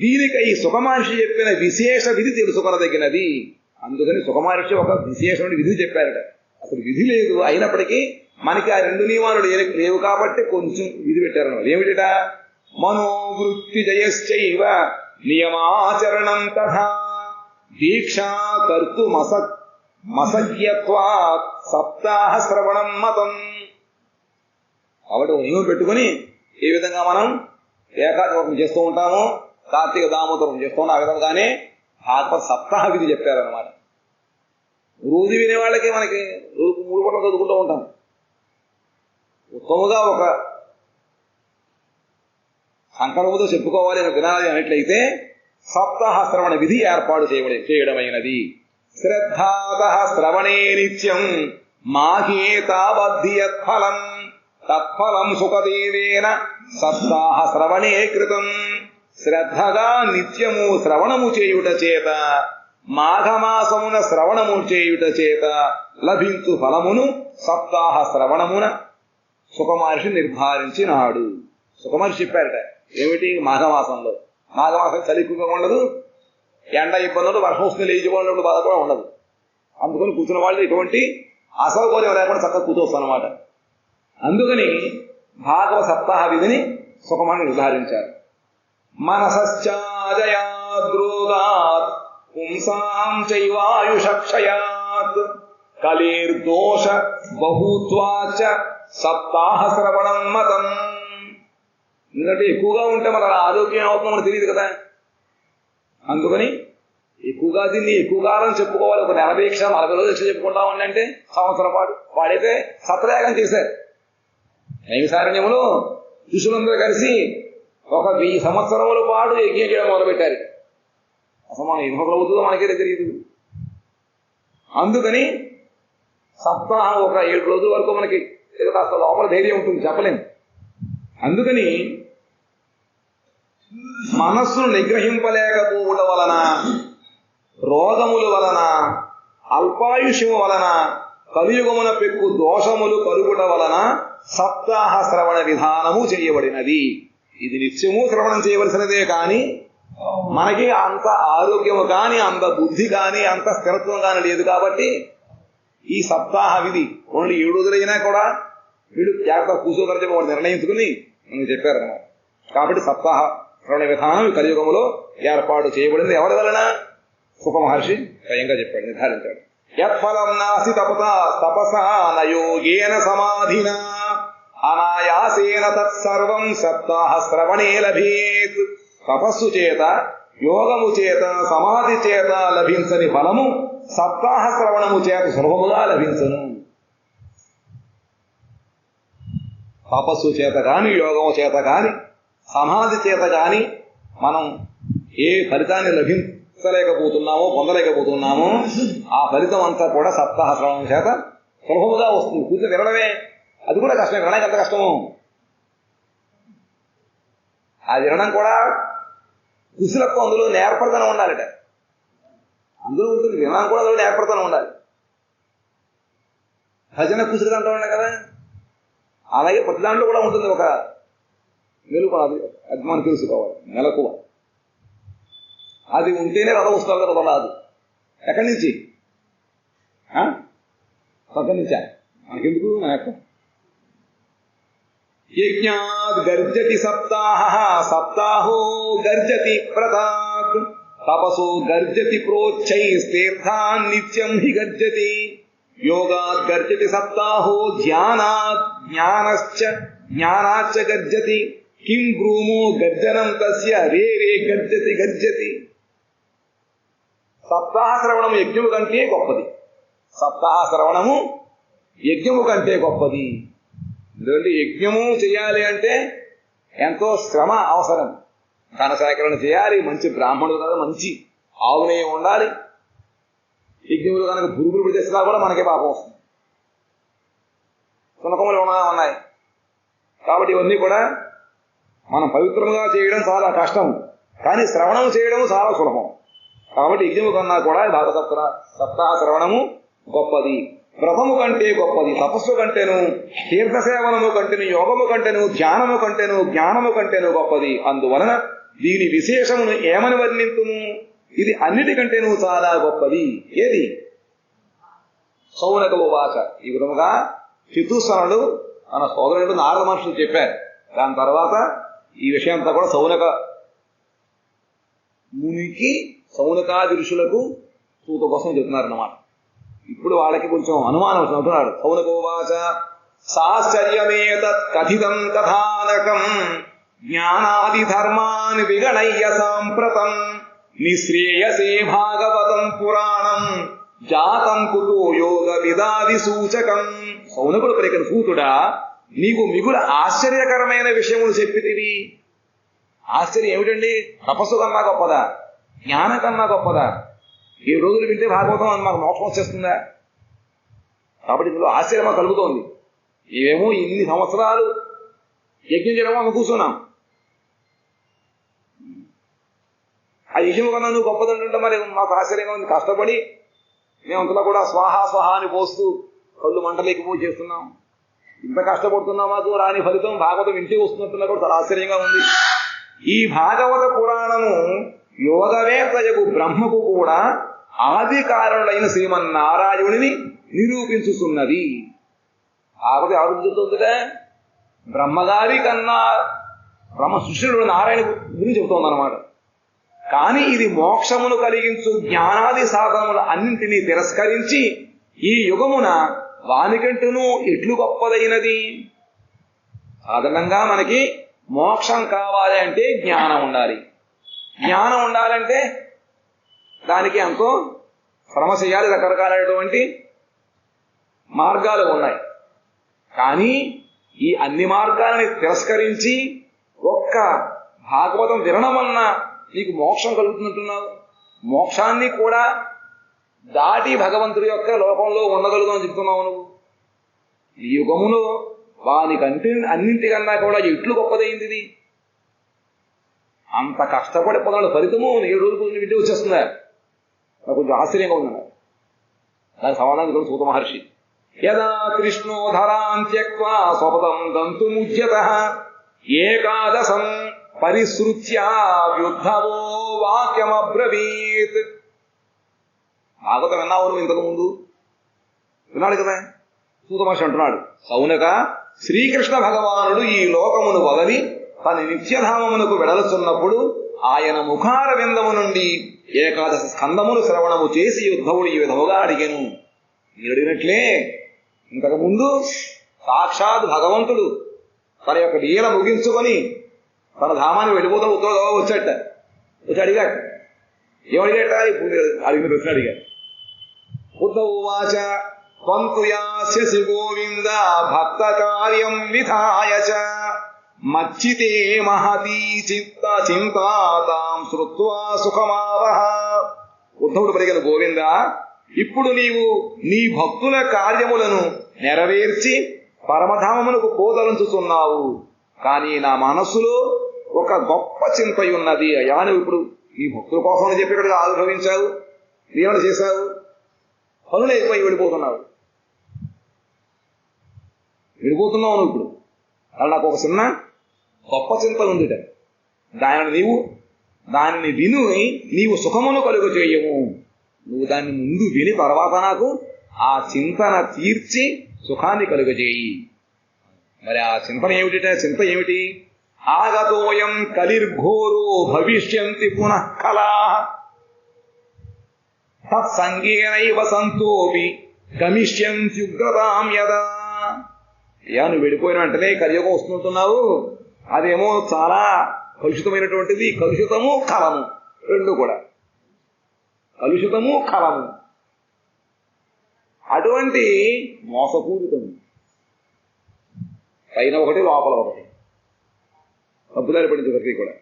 దీనికై సుఖమహర్షి చెప్పిన విశేష విధి తెలుసుకొనదగినది. అందుకని సుఖమహర్షి ఒక విశేషమైన విధి చెప్పారట. అసలు విధి లేదు, అయినప్పటికీ మనకి ఆ 2 నియమాలు లేవు కాబట్టి కొంచెం విధి పెట్టారన్నమాట. ఏమిటిట? మనోవృత్తి జయశ్చైవ నియమాచరణం తథా దీక్షా కర్తు మసజ్యత్వాత్ సప్తాహ శ్రవణం మతం. కాబట్టి నియమం పెట్టుకుని ఏ విధంగా మనం ఏకాదశం చేస్తూ ఉంటామో, కార్తీక దామోదరం చేస్తూ ఉంటాం, ఆ విధంగానే భాగవత సప్తాహ విధి చెప్పారనమాట. రోజు వినేవాళ్ళకి మనకి రోజు 3 పూటలు చదువుకుంటూ ఉంటాం. ఉత్తముగా ఒక సంకల్పంతో చెప్పుకోవాలి అని వినాలి అన్నట్లయితే సప్తాహ శ్రవణ విధి ఏర్పాటు చేయడమైనది. శ్రద్ధాత శ్రవణే నిత్యం మాహేతావద్ధియత్ఫలం తత్ఫలం సుఖదేవేన సప్తాహ శ్రవణే కృతం. శ్రద్ధగా నిత్యము శ్రవణము చేయుట చేత, మాఘమాసమున శ్రవణము చేయుట చేత లభించు ఫలమును సప్తాహ శ్రవణమున సుఖమహర్షి నిర్ధారించినాడు. సుఖమహర్షి చెప్పారట. ఏమిటి? మాఘమాసంలో, మాఘమాసం చలి ఎక్కువగా ఉండదు, ఎండ ఇబ్బందులు, వర్షం వస్తుంది లేచిపోయినప్పుడు బాధ కూడా ఉండదు. అందుకని కూర్చున్న వాళ్ళు ఎటువంటి అసౌకర్యం లేకుండా చక్కగా కూర్చోవచ్చు అన్నమాట. అందుకని భాగవత సప్తాహ విధిని సుఖమహర్షి నిర్ధారించారు. మనసశ్చాజయాద్రోగాత్ పుంసాం చైవాయుషక్షయాత్ కలిర్దోష బహుత్వాచ సప్తాహ శ్రవణం మతం. ఎందుకంటే ఎక్కువగా ఉంటే మన ఆరోగ్యం అవుతుందో మనకు తెలియదు కదా. అందుకని ఎక్కువగా తిని ఎక్కువ కాలం చెప్పుకోవాలి. ఒక 40 దీక్ష 40 రోజులు దీక్ష చెప్పుకుంటామని అంటే సంవత్సరం పాటు. వాడైతే సత్రయాగం చేశారు. నైమిసారణ్యములో ఋషులందరూ కలిసి ఒక 1000 సంవత్సరముల పాటు యజ్ఞం చేయడం మొదలుపెట్టారు. అసలు మనం ఎందుకు అవుతుందో మనకే తెలియదు. అందుకని సప్తాహం ఒక 7 రోజుల వరకు మనకి కాస్త లోపల ధైర్యం ఉంటుంది, చెప్పలేము. అందుకని మనస్సును నిగ్రహింపలేకపోవడం వలన, రోగముల వలన, అల్పాయుష్యము వలన, కలియుగమున పెక్కు దోషములు కలుగుట వలన సప్తాహ శ్రవణ విధానము చేయబడినది. ఇది నిత్యము శ్రవణం చేయవలసినదే కానీ మనకి అంత ఆరోగ్యము కానీ, అంత బుద్ధి కానీ, అంత స్థిరత్వం కానీ లేదు. కాబట్టి ఈ సప్తాహ విధి ఓన్లీ 7 రోజులైనా కూడా వీళ్ళు జాగ్రత్త కూర్చోదని చెప్పి వాళ్ళు నిర్ణయించుకుని మనకు చెప్పారన్నమాట. కాబట్టి సప్తాహ శ్రవణ విధానం కలియుగములో ఏర్పాటు చేయబడింది. ఎవరి వలన? సుఖ మహర్షి స్వయంగా చెప్పాడు, నిర్ధారించాడు. యత్ఫలం నాసి తపసా నయోగేన సమాధినా అనాయాసేన తత్సర్వం సప్తాహ శ్రవణే లభేత్. తపస్సు చేత, యోగము చేత, సమాధి చేత లభించని ఫలము సప్తాహ శ్రవణము చేత సులభముగా లభించను. తపస్సు చేత కానీ, యోగము చేత కానీ, సమాధి చేత కానీ మనం ఏ ఫలితాన్ని లభించలేకపోతున్నామో, పొందలేకపోతున్నామో ఆ ఫలితం అంతా కూడా సప్తాహ శ్రవణం చేత సులభముగా వస్తుంది. కూర్చొని వినడమే అది కూడా కష్టమే. వినడానికి ఎంత కష్టము. ఆ వినడం కూడా కుశలకు అందులో నేర్పడతనం ఉండాలిట. అందులో ఉంటుంది వినడం కూడా అందులో నేర్పడతనం ఉండాలి. భజన కుశలు అంటూ ఉన్నాయి కదా, అలాగే ప్రతి దాంట్లో కూడా ఉంటుంది ఒక మెలుపు. అది మనం తెలుసుకోవాలి. మెలకువ అది ఉంటేనే రథం వస్తారు కదా. రాదు ఎక్కడి నుంచి? పక్కన నుంచా? మనకెందుకు? యజ్ఞాద్ గర్జతి సప్తాహ సప్తాహో గర్జతి ప్రతాత్ తపసో గర్జతి ప్రోచ్చైస్తీర్థాన్ నిత్యం హి గర్జతి యోగాద్ గర్జతి సప్తాహో ధ్యానాత్ జ్ఞానాచ్చ గర్జతి కిం బ్రూమో గర్జనం తస్య రే రే గర్జతి గర్జతి. సప్తాహ శ్రవణము యజ్ఞము కంటే గొప్పది. సప్తాహ శ్రవణము యజ్ఞము కంటే గొప్పది. ఎందుకంటే యజ్ఞము చేయాలి అంటే ఎంతో శ్రమ అవసరం. ధన సేకరణ చేయాలి, మంచి బ్రాహ్మణుడు కదా, మంచి ఆవునేయం ఉండాలి. యజ్ఞములు కనుక పురుగులు చేసినా కూడా మనకే పాపం వస్తుంది. సునకములు ఉన్నాయి. కాబట్టి ఇవన్నీ కూడా మనం పవిత్రంగా చేయడం చాలా కష్టం, కానీ శ్రవణం చేయడం చాలా సులభం. కాబట్టి యజ్ఞము కన్నా కూడా సప్తాహ శ్రవణము గొప్పది. వ్రతము కంటే గొప్పది. తపస్సు కంటేను, తీర్థసేవనము కంటేను, యోగము కంటేను, ధ్యానము కంటేను, జ్ఞానము కంటేను గొప్పది. అందువలన దీని విశేషమును ఏమని వర్ణింతుము? ఇది అన్నిటికంటేను చాలా గొప్పది. ఏది? సౌనక ఉవాచ. ఈ విధముగా చతుస్సనుడు మన సోదరుడు నారద మహర్షులు చెప్పారు. దాని తర్వాత ఈ విషయం అంతా కూడా సౌనక మునికి, సౌనకాది ఋషులకు సూత కోసం చెప్తున్నారన్నమాట. ఇప్పుడు వాళ్ళకి కొంచెం అనుమానం అవుతున్నాడు. సౌనకోవాచ సాశ్చర్యమేతత్ కథితం కథానకం జ్ఞానాది ధర్మాన్ విగణయ్య సాంప్రతం నిశ్రేయసే భాగవతం పురాణం జాతం కుతో యోగ విదాది సూచకం. సౌనకుడు పలికిన సూతుడా, నీకు మిగుల ఆశ్చర్యకరమైన విషయములు చెప్పితివి. ఆశ్చర్యం ఏమిటండి? తపస్సు కన్నా గొప్పదా? జ్ఞానం కన్నా గొప్పదా? 7 రోజులు వింటే భాగవతం అని మాకు మోక్షం వచ్చేస్తుందా? కాబట్టి ఇందులో ఆశ్చర్యం కలుగుతోంది. ఏమో ఇన్ని సంవత్సరాలు యజ్ఞం చేయడం మనం కూర్చున్నాం. ఆ యజ్ఞం కన్నా నువ్వు గొప్పదంటుంటే మరి మాకు ఆశ్చర్యంగా ఉంది. కష్టపడి మేమంతలో కూడా స్వాహా స్వాహా అని పోస్తూ కళ్ళు మంటలేకపోయి చేస్తున్నాం. ఇంత కష్టపడుతున్నాం, మాకు రాని ఫలితం భాగవతం ఇంటికి వస్తున్నట్టున్నా కూడా చాలా ఆశ్చర్యంగా ఉంది. ఈ భాగవత పురాణము యోగవేత్తయకు బ్రహ్మకు కూడా ఆది కారణులైన శ్రీమన్నారాయణుడిని నిరూపించుతున్నది. భాగవతం ఎవరు చెబుతుందిగా? బ్రహ్మగారి కన్నా బ్రహ్మ శిష్యుడు నారాయణ గురించి చెబుతోందన్నమాట. కానీ ఇది మోక్షమును కలిగించు జ్ఞానాది సాధనముల అన్నింటినీ తిరస్కరించి ఈ యుగమున వానికంటూనూ ఎట్లు గొప్పదైనది. సాధారణంగా మనకి మోక్షం కావాలి అంటే జ్ఞానం ఉండాలి. జ్ఞానం ఉండాలంటే దానికి ఎంతో శ్రమ చేయాలి. రకరకాలైనటువంటి మార్గాలు ఉన్నాయి. కానీ ఈ అన్ని మార్గాలని తిరస్కరించి ఒక్క భాగవతం వినడం వలన నీకు మోక్షం కలుగుతున్నట్టున్నావు. మోక్షాన్ని కూడా దాటి భగవంతుడి యొక్క లోకంలో ఉండగలుగుతామని చెప్తున్నావు నువ్వు. ఈ యుగములో వానికంటే అన్నింటికన్నా కూడా ఎట్లు గొప్పదైంది ఇది. అంత కష్టపడి పొందాడు ఫలితము 7 రోజులు కొంచెం ఇంటికి వచ్చేస్తుందా? నాకు కొంచెం ఆశ్చర్యంగా ఉందన్నారు. దానికి సమాధానం కూడా సూత మహర్షి. యదా కృష్ణో ధరాం త్యక్త్వా స్వపదం దంతుముచ్యతః ఏకాదశం పరిసృత్య వ్యుద్ధవో వాక్యమబ్రవీత్. భాగవతం విన్నావు నువ్వు ఇంతకు ముందు? విన్నాడు కదా. సూత మహర్షి అంటున్నాడు, సౌనక, శ్రీకృష్ణ భగవానుడు ఈ లోకమును వదలి తన నిత్యధామమునకు వెడలుచున్నప్పుడు ఆయన ముఖార విందము నుండి ఏకాదశ స్కందమును శ్రవణము చేసి యుద్ధవుడు ఈ విధముగా అడిగాను. మీరు అడిగినట్లే ఇంతకు ముందు సాక్షాత్ భగవంతుడు తన యొక్క లీల ముగించుకొని తన ధామాన్ని వెళ్ళిపోతూ ఉత్తరం వచ్చాట. వచ్చి అడిగాడు. ఏమడిగాట? ఇప్పుడు అడిగిన ప్రశ్న అడిగాడు. ఉద్ధవాచ త్వంతు యాస్యసి గోవింద భక్త కార్యం విధాయ చ మచ్చితే మహతీ చింతాతాం శ్రుత్వా సుఖమావహ. ఉద్ధవుడు పలికిన, గోవింద, ఇప్పుడు నీవు నీ భక్తుల కార్యములను నెరవేర్చి పరమధామమునకు పోదలంచుతున్నావు. కానీ నా మనస్సులో ఒక గొప్ప చింత ఉన్నది. అయ్యా, నువ్వు ఇప్పుడు ఈ భక్తుల కోసం చెప్పి ఇక్కడ ఆవిర్భవించావు, లీలలు చేశావు, పనులు అయిపోయి వెళ్ళిపోతున్నావు నువ్వు ఇప్పుడు. అలా నాకు ఒక చిన్న గొప్ప చింత ఉందిట. దానిని విను నీవు సుఖమును కలుగ చేయము. నువ్వు దాన్ని ముందు విని తర్వాత నాకు ఆ చింతన తీర్చి సుఖాన్ని కలుగజేయి. మరి ఆ చింతన ఏమిటి? చింత ఏమిటి? ఆగతోయం కలిర్ఘోరో భవిష్యంతి పునః కలా తత్సంగేనైవ సంతోపి గమిష్యంత్యుగ్రతాం యదా. అయ్యా, నువ్వు వెళ్ళిపోయిన వెంటనే కలియుగం వస్తుంటున్నావు. అదేమో చాలా కలుషితమైనటువంటిది. కలుషితము కలము రెండు కూడా. కలుషితము కలము అటువంటి మోసపూరితము. పైన ఒకటి లోపల ఒకటి, తప్పుదారి పడింది ప్రతి కూడా.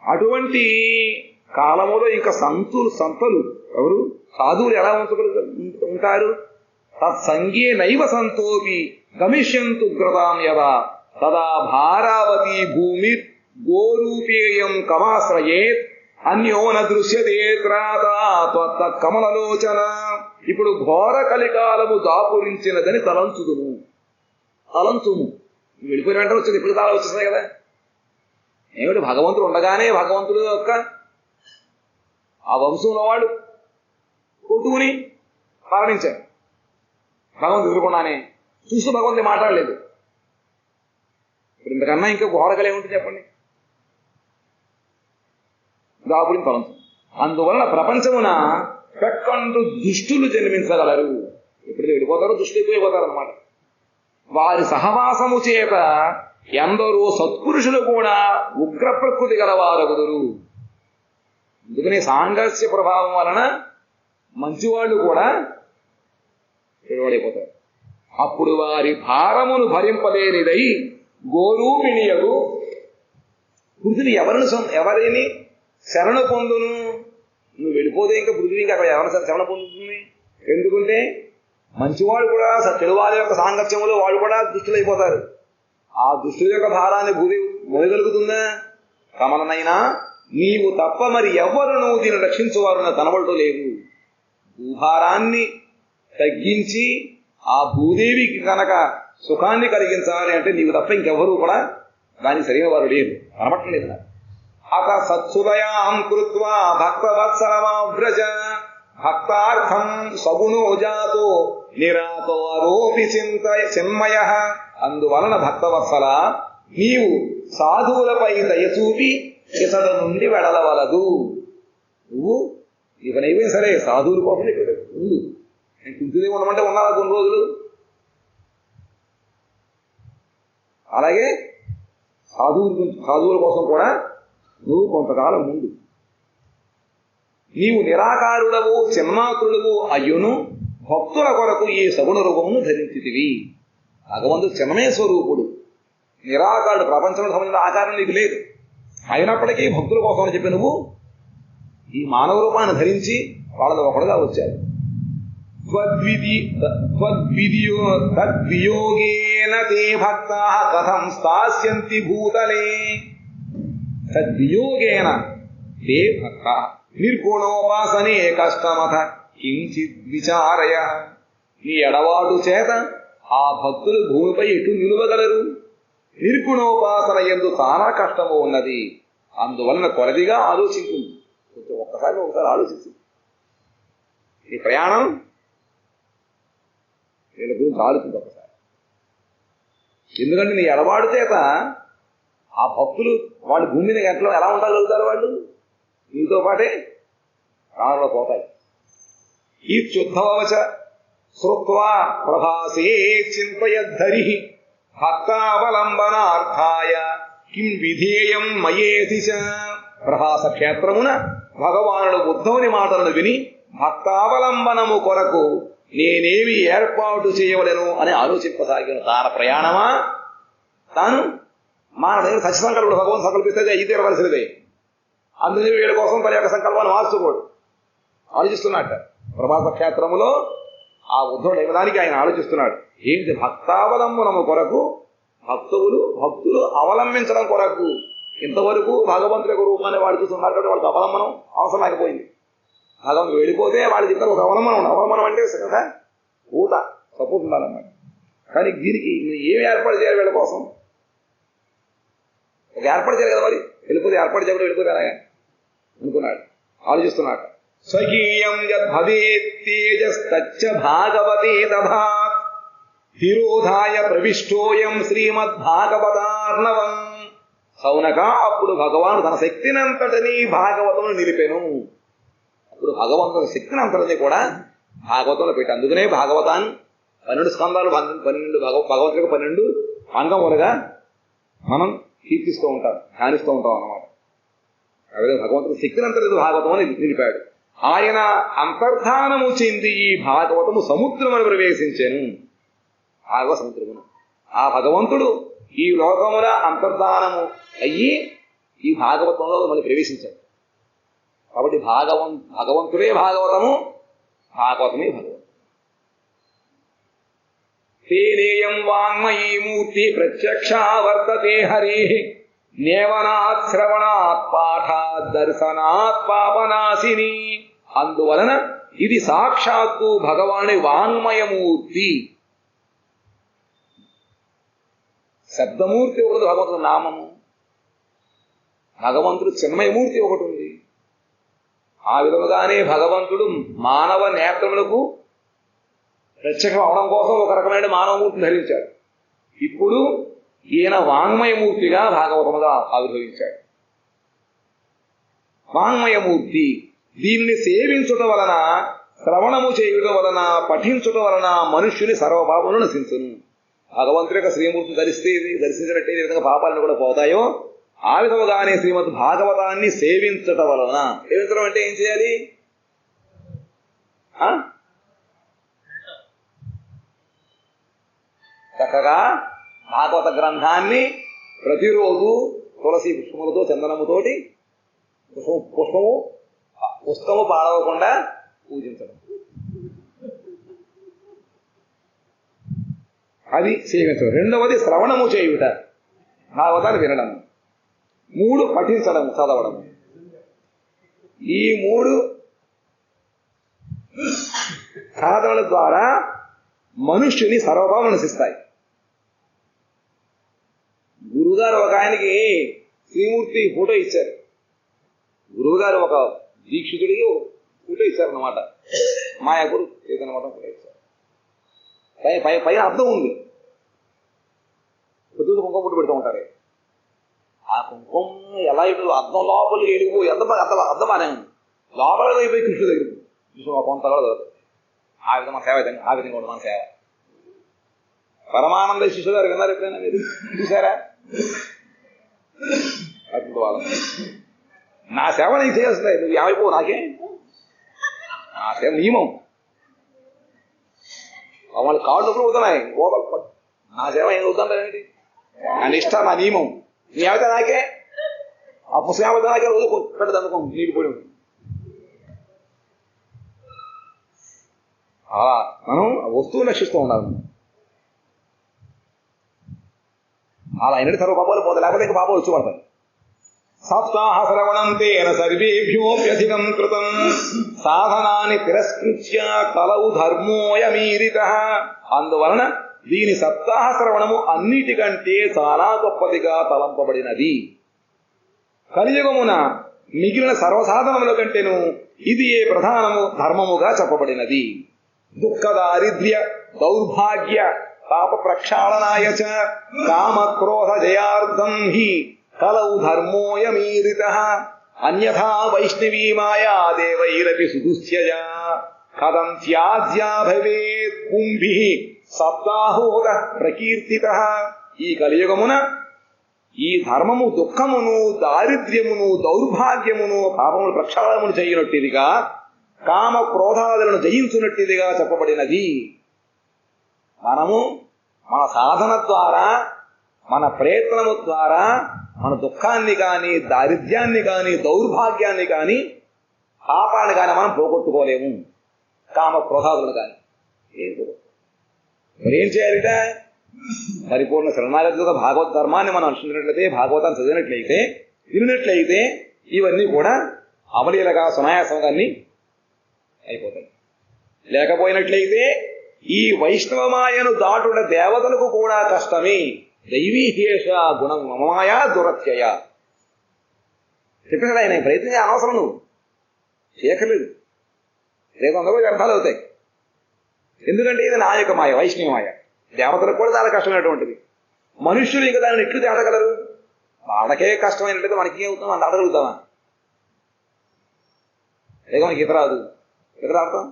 అటువంటి కాలములో ఇంకా సంతలు ఎవరు? సాధువులు ఎలా ఉంటారు? తత్సంగే నైవ సంతోపి గమిష్యంతు గ్రతాం యదా తదా భారావతి భూమి గోరూపేయం కమాశ్రయేత్ అన్యో న దృశ్యతే త్రాత కమలలోచన. ఇప్పుడు ఘోర కలికాలము దాపురించినదని తలంచుము. వెళ్ళిపోయిన వెంటనే వచ్చింది. ఇప్పుడు కాలం వచ్చేస్తాయి కదా. ఏమిటి? భగవంతుడు ఉండగానే భగవంతుడు యొక్క ఆ వంశంలో వాడు కొట్టుకుని మరణించారు. భగవంతుడు ఎదుర్కొన్నానే చూస్తూ భగవంతుడు మాట్లాడలేదు. ఇప్పుడు ఇంతకన్నా ఇంకా ఘోరకలు ఏముంటుంది చెప్పండి? దాపురిని తలంచు. అందువలన ప్రపంచమున పెక్కంటూ దుష్టులు జన్మించగలరు. ఎప్పుడు వెళ్ళిపోతారో దుష్టులు ఎక్కువైపోతారు అన్నమాట. వారి సహవాసము చేత ఎందరో సత్పురుషులు కూడా ఉగ్ర ప్రకృతి గలవారగుదురు. అందుకనే సాంగస్య ప్రభావం వలన మంచివాళ్ళు కూడా ఎడవడైపోతారు. అప్పుడు వారి భారమును భరింపలేనిదై గోరూపిణియగు పృథివీ ఎవరిని శరణు పొందును? నువ్వు వెళ్ళిపోతే ఇంకా పృథివీ ఇంకా అక్కడ ఎవరిని శరణ పొందుతుంది? ఎందుకంటే మంచివాడు కూడా చెడువారి యొక్క సాంగత్యములో వాళ్ళు కూడా దుష్టులు అయిపోతారు. ఆ దుష్టుల యొక్క భారాన్ని భూమి మోయగలుగుతుందా? కమలనైనా నీవు తప్ప మరి ఎవరును దీన్ని రక్షించువారు కనబడుతూ లేదు. భూభారాన్ని తగ్గించి ఆ భూదేవికి కనుక సుఖాన్ని కలిగించాలి అంటే నీవు తప్ప ఇంకెవరూ కూడా దానికి సరైన వారు లేరు, కనబట్టలేదు. అత సత్సుదయాం కృత్వా భక్తవత్సరమావ్రజ భక్తార్థం సగుణో జాతో నిరాతో అరోపి చిన్మయ. అందువలన భక్తవత్సల, నీవు సాధువులపై దయచూపి ఇతడు నుండి వెడలవలదు. నువ్వు ఇవనైపోయినా సరే సాధువుల కోసం ఇక్కడ ఉండు. నేను కుంచుదే ఉండమంటే ఉన్నావా కొన్ని రోజులు? అలాగే సాధువుల కోసం కూడా నువ్వు కొంతకాలం ముందు నీవు నిరాకారుడవు చిన్మాత్రుడవు అయ్యును భక్తుల కొరకు ఈ సగుణ రూపమును ధరించితివి. భగవంతుడు చిన్నమే స్వరూపుడు, నిరాకారుడు, ప్రపంచంలో సంబంధించిన ఆకారం నీకు లేదు. అయినప్పటికీ భక్తుల కోసం అని చెప్పి నువ్వు ఈ మానవ రూపాన్ని ధరించి వాళ్ళలో ఒకడుగా వచ్చావు. తద్వియోగేన తే భక్తాః కథం స్థాస్యంతి భూతలే. తద్వియోగేన తే భక్తాః నిర్గుణోపాసనే కష్టమథ కించిత్ విచారయ. నీ ఎడవాటు చేత ఆ భక్తులు భూమిపై ఎటు నిలువగలరు? నిర్గుణోపాసన యందు చాలా కష్టము ఉన్నది. అందువలన కొరదిగా ఆలోచించింది. ఒకసారి ఆలోచించు. ఈ ప్రయాణం వీళ్ళ గురించి ఆలోచించి ఒకసారి. ఎందుకంటే నీ ఎడవాడు చేత ఆ భక్తులు వాళ్ళు భూమి మీద గంటలో ఎలా ఉండగలుగుతారు? వాళ్ళు నీతో పాటే ప్రాణంలో పోతాయి. ఈ శుద్ధవచ శ్రుత్వా ప్రభాసే చింతయద్ధరి భక్తావలంబనార్థాయ కిం విధేయం మయేసి చ. ప్రభాస క్షేత్రమున భగవానుడు ఉద్ధవుని మాటలను విని భక్తావలంబనము కొరకు నేనేమి ఏర్పాటు చేయవలను అని ఆలోచింపసాగిన. తాన ప్రయాణమా తాను మానవుడు సత్య సంకల్పుడు. భగవంతు సంకల్పిస్తే ఇది తీరవలసినదే. అందుకని వీళ్ళ కోసం తన యొక్క సంకల్పాన్ని మార్చుకోడు, ఆలోచిస్తున్నట్ట. ప్రభాస క్షేత్రములో ఆ ఉద్ధవుడు ఏమడానికి ఆయన ఆలోచిస్తున్నాడు. ఏంటి? భక్తావలంబనము కొరకు భక్తులు అవలంబించడం కొరకు. ఇంతవరకు భగవంతుడి యొక్క రూపాన్ని వాడు చూస్తున్నారు కాబట్టి వాళ్ళకి అవలంబనం అవసరం లేకపోయింది. భగవంతుడు వెళ్ళిపోతే వాళ్ళ జీవితంలో ఒక అవలంబనం అంటే కదా ఊత సపోర్ట్ ఉండాలన్నమాట. కానీ దీనికి ఏమి ఏర్పాటు చేయాలి వీళ్ళ కోసం? ఒక ఏర్పాటు చేయాలి కదా. మరి వెళ్ళిపోతే ఏర్పాటు చేయకుండా వెళ్ళిపోతే అలాగే అనుకున్నాడు, ఆలోచిస్తున్నాడు. స్వకీయం యద్భవేత్తేజస్తచ్చ భాగవతే దధాత్ ధిరోధాయ ప్రవిష్టోయం శ్రీమద్భాగవతార్ణవం. సౌనక అప్పుడు భగవాను తన శక్తినంతటినీ భాగవతమును నిలిపెను. అప్పుడు భగవంతుని శక్తిని అంతటినీ కూడా భాగవతంలో పెట్టి, అందుకనే భాగవతాన్ని 12 స్కందాలు 12 భగవంతుడికి 12 అంగములుగా మనం కీర్తిస్తూ ఉంటాం, ధ్యానిస్తూ ఉంటాం అన్నమాట. అదే భగవంతుని శక్తిని అంతటి భాగవతం అని నిలిపాడు. ఆయన అంతర్ధానము చెంది ఈ భాగవతము సముద్రమును ప్రవేశించాను. భాగవత సముద్రమును ఆ భగవంతుడు ఈ లోకముల అంతర్ధానము అయ్యి ఈ భాగవతంలో మళ్ళీ ప్రవేశించాడు. కాబట్టి భగవంతుడే భాగవతము, భాగవతమే భగవంతుడు. తేనేయం వాంగ్మయీ మూర్తి ప్రత్యక్షా వర్తతే హరే నేవనాత్ శ్రవణాత్ పాఠాత్ దర్శనాత్ పాపనాశిని. అందువలన ఇది సాక్షాత్తు భగవాని వాంగ్మయమూర్తి. శబ్దమూర్తి ఒకటి భగవంతుడు నామము, భగవంతుడు చిన్మయమూర్తి ఒకటి ఉంది. ఆ విధముగానే భగవంతుడు మానవ నేత్రములకు ప్రత్యక్షం అవడం కోసం ఒక రకమైన మానవమూర్తిని ధరించాడు. ఇప్పుడు ఈయన వాంగ్మయమూర్తిగా భాగవతముగా ఆవిర్భవించాడు. వాంగ్మయమూర్తి దీన్ని సేవించుట వలన, శ్రవణము చేయుట వలన, పఠించుట వలన మనుష్యుని సర్వపాపములు నశించును. భగవంతుడి యొక్క శ్రీమూర్తిని దర్శించినట్టే ఏ విధంగా పాపాలను కూడా పోతాయో ఆ విధముగానే శ్రీమద్ భాగవతాన్ని సేవించట వలన. సేవించడం అంటే ఏం చేయాలి? చక్కగా భాగవత గ్రంథాన్ని ప్రతిరోజు తులసి పుష్పములతో చందనముతోటి పుష్పము పాడవకుండా పూజించడం, అది సేవించడం. రెండవది శ్రవణము చేయుట, భాగవతాన్ని వినడం. 3 పఠించడం, చదవడం. ఈ 3 సాధనల ద్వారా మనుష్యుని సర్వభావం నశిస్తాయి. గురువుగారు ఒక ఆయనకి శ్రీమూర్తి ఫోటో ఇచ్చారు. గురువుగారు ఒక దీక్షితుడికి ఫోటో ఇచ్చారన్నమాట. మాయాగురు ఏదన్నమాట ఫోటో ఇచ్చారు. పైన అర్థం ఉంది. పొద్దున్న కుంకుమ పుట్టు పెడుతూ ఉంటారు. ఆ కుంకుమ ఎలా ఇప్పుడు అర్థం లోపలికి వెళ్ళిపోయి అర్థం బాగానే ఉంది. లోపలికి అయిపోయి కృష్ణుడు దగ్గర కృష్ణుడు కొంత కూడా దొరుకుతుంది. ఆ విధంగా సేవ, ఆ విధంగా ఉంటుంది మన సేవ. పరమానంద శిష్యుడు గారు విన్నారు ఎప్పుడైనా? మీరు చూసారా? అద్భుత వాళ్ళ నా సేవ నీకు చేస్తుంది, నువ్వు ఏమైపో నాకే, నా సేవ నియమం. వాళ్ళ కాళ్ళు నొప్పులు అవుతున్నాయి, నా సేవ ఏం అవుతుందంటే నా నిష్ట, నా నియమం. నీ ఏమైతే నాకే, ఆ పుస్తకం ఏమైతే నాకే రోజు పెట్టదు అందుకో నీకు పోయి. అలా మనం వస్తువుని రక్షిస్తూ ఉండాలి. అలా అయినట్టు సర్వ పాపాలు పోతాయి, లేకపోతే ఇంకా పాపాలు వచ్చి పడతాయి. సప్తాహ శ్రవణం తేన సర్వేభ్యోప్యధికం కృతం సాధనాన్ని తిరస్కృత్య కలవు ధర్మోయమీరిత. అందువలన దీని సప్తాహ శ్రవణము అన్నిటికంటే చాలా గొప్పదిగా తలంపబడినది. కలియుగమున మిగిలిన సర్వసాధనముల కంటేను ఇది ఏ ప్రధానము ధర్మముగా చెప్పబడినది. దుఃఖ దారిద్ర్య దౌర్భాగ్య పాప ప్రక్షాళనాయ చ కామ క్రోధ జయార్థం హి కలౌ ధర్మోయమీరిత. అన్యథా వైష్ణవీ మాయా దేవైరపి సుదుస్యజా కథం త్యాజ్యా భవేత్ కుంభిః సప్తాహోద ప్రకీర్తిత. ఈ కలియుగమున ఈ ధర్మము దుఃఖమును దారిద్ర్యమును దౌర్భాగ్యమును పాపములు ప్రక్షాళనమును చేయనట్టిదిగా కామ క్రోధాదులను జయించునట్టిదిగా చెప్పబడినది. మనము మన సాధన ద్వారా మన ప్రయత్నము ద్వారా మన దుఃఖాన్ని కానీ దారిద్ర్యాన్ని కానీ దౌర్భాగ్యాన్ని కానీ పాపాన్ని కానీ మనం పోగొట్టుకోలేము, కామ క్రోధాదులను కానీ. మరేం చేయాలిట? పరిపూర్ణ శరణాగతిగా భాగవత ధర్మాన్ని మనం అనుసరించినట్లయితే, భాగవతాన్ని చదివినట్లయితే, వినినట్లయితే ఇవన్నీ కూడా అవలీలగా సునాయాసంగా అన్ని అయిపోతాయి. లేకపోయినట్లయితే ఈ వైష్ణవమాయను దాటున్న దేవతలకు కూడా కష్టమే. దైవీహేష గుణం మమాయా దురత్యయ చెప్పేసాడు ఆయన. ప్రయత్నం అనవసరం, నువ్వు చేయక్కర్లేదు, రేపు అందరూ వ్యర్థాలు అవుతాయి. ఎందుకంటే ఇది నా యొక్క మాయ, వైష్ణవ మాయ. దేవతలకు కూడా చాలా కష్టమైనటువంటిది. మనుష్యులు ఇంకా దాన్ని ఎట్లు దాటగలరు? వాళ్ళకే కష్టమైనట్లయితే మనకి ఏమవుతాం? మనం దాటగలుగుతామా? లేక మనకి ఈత రాదు, ఈత ఆడతాం.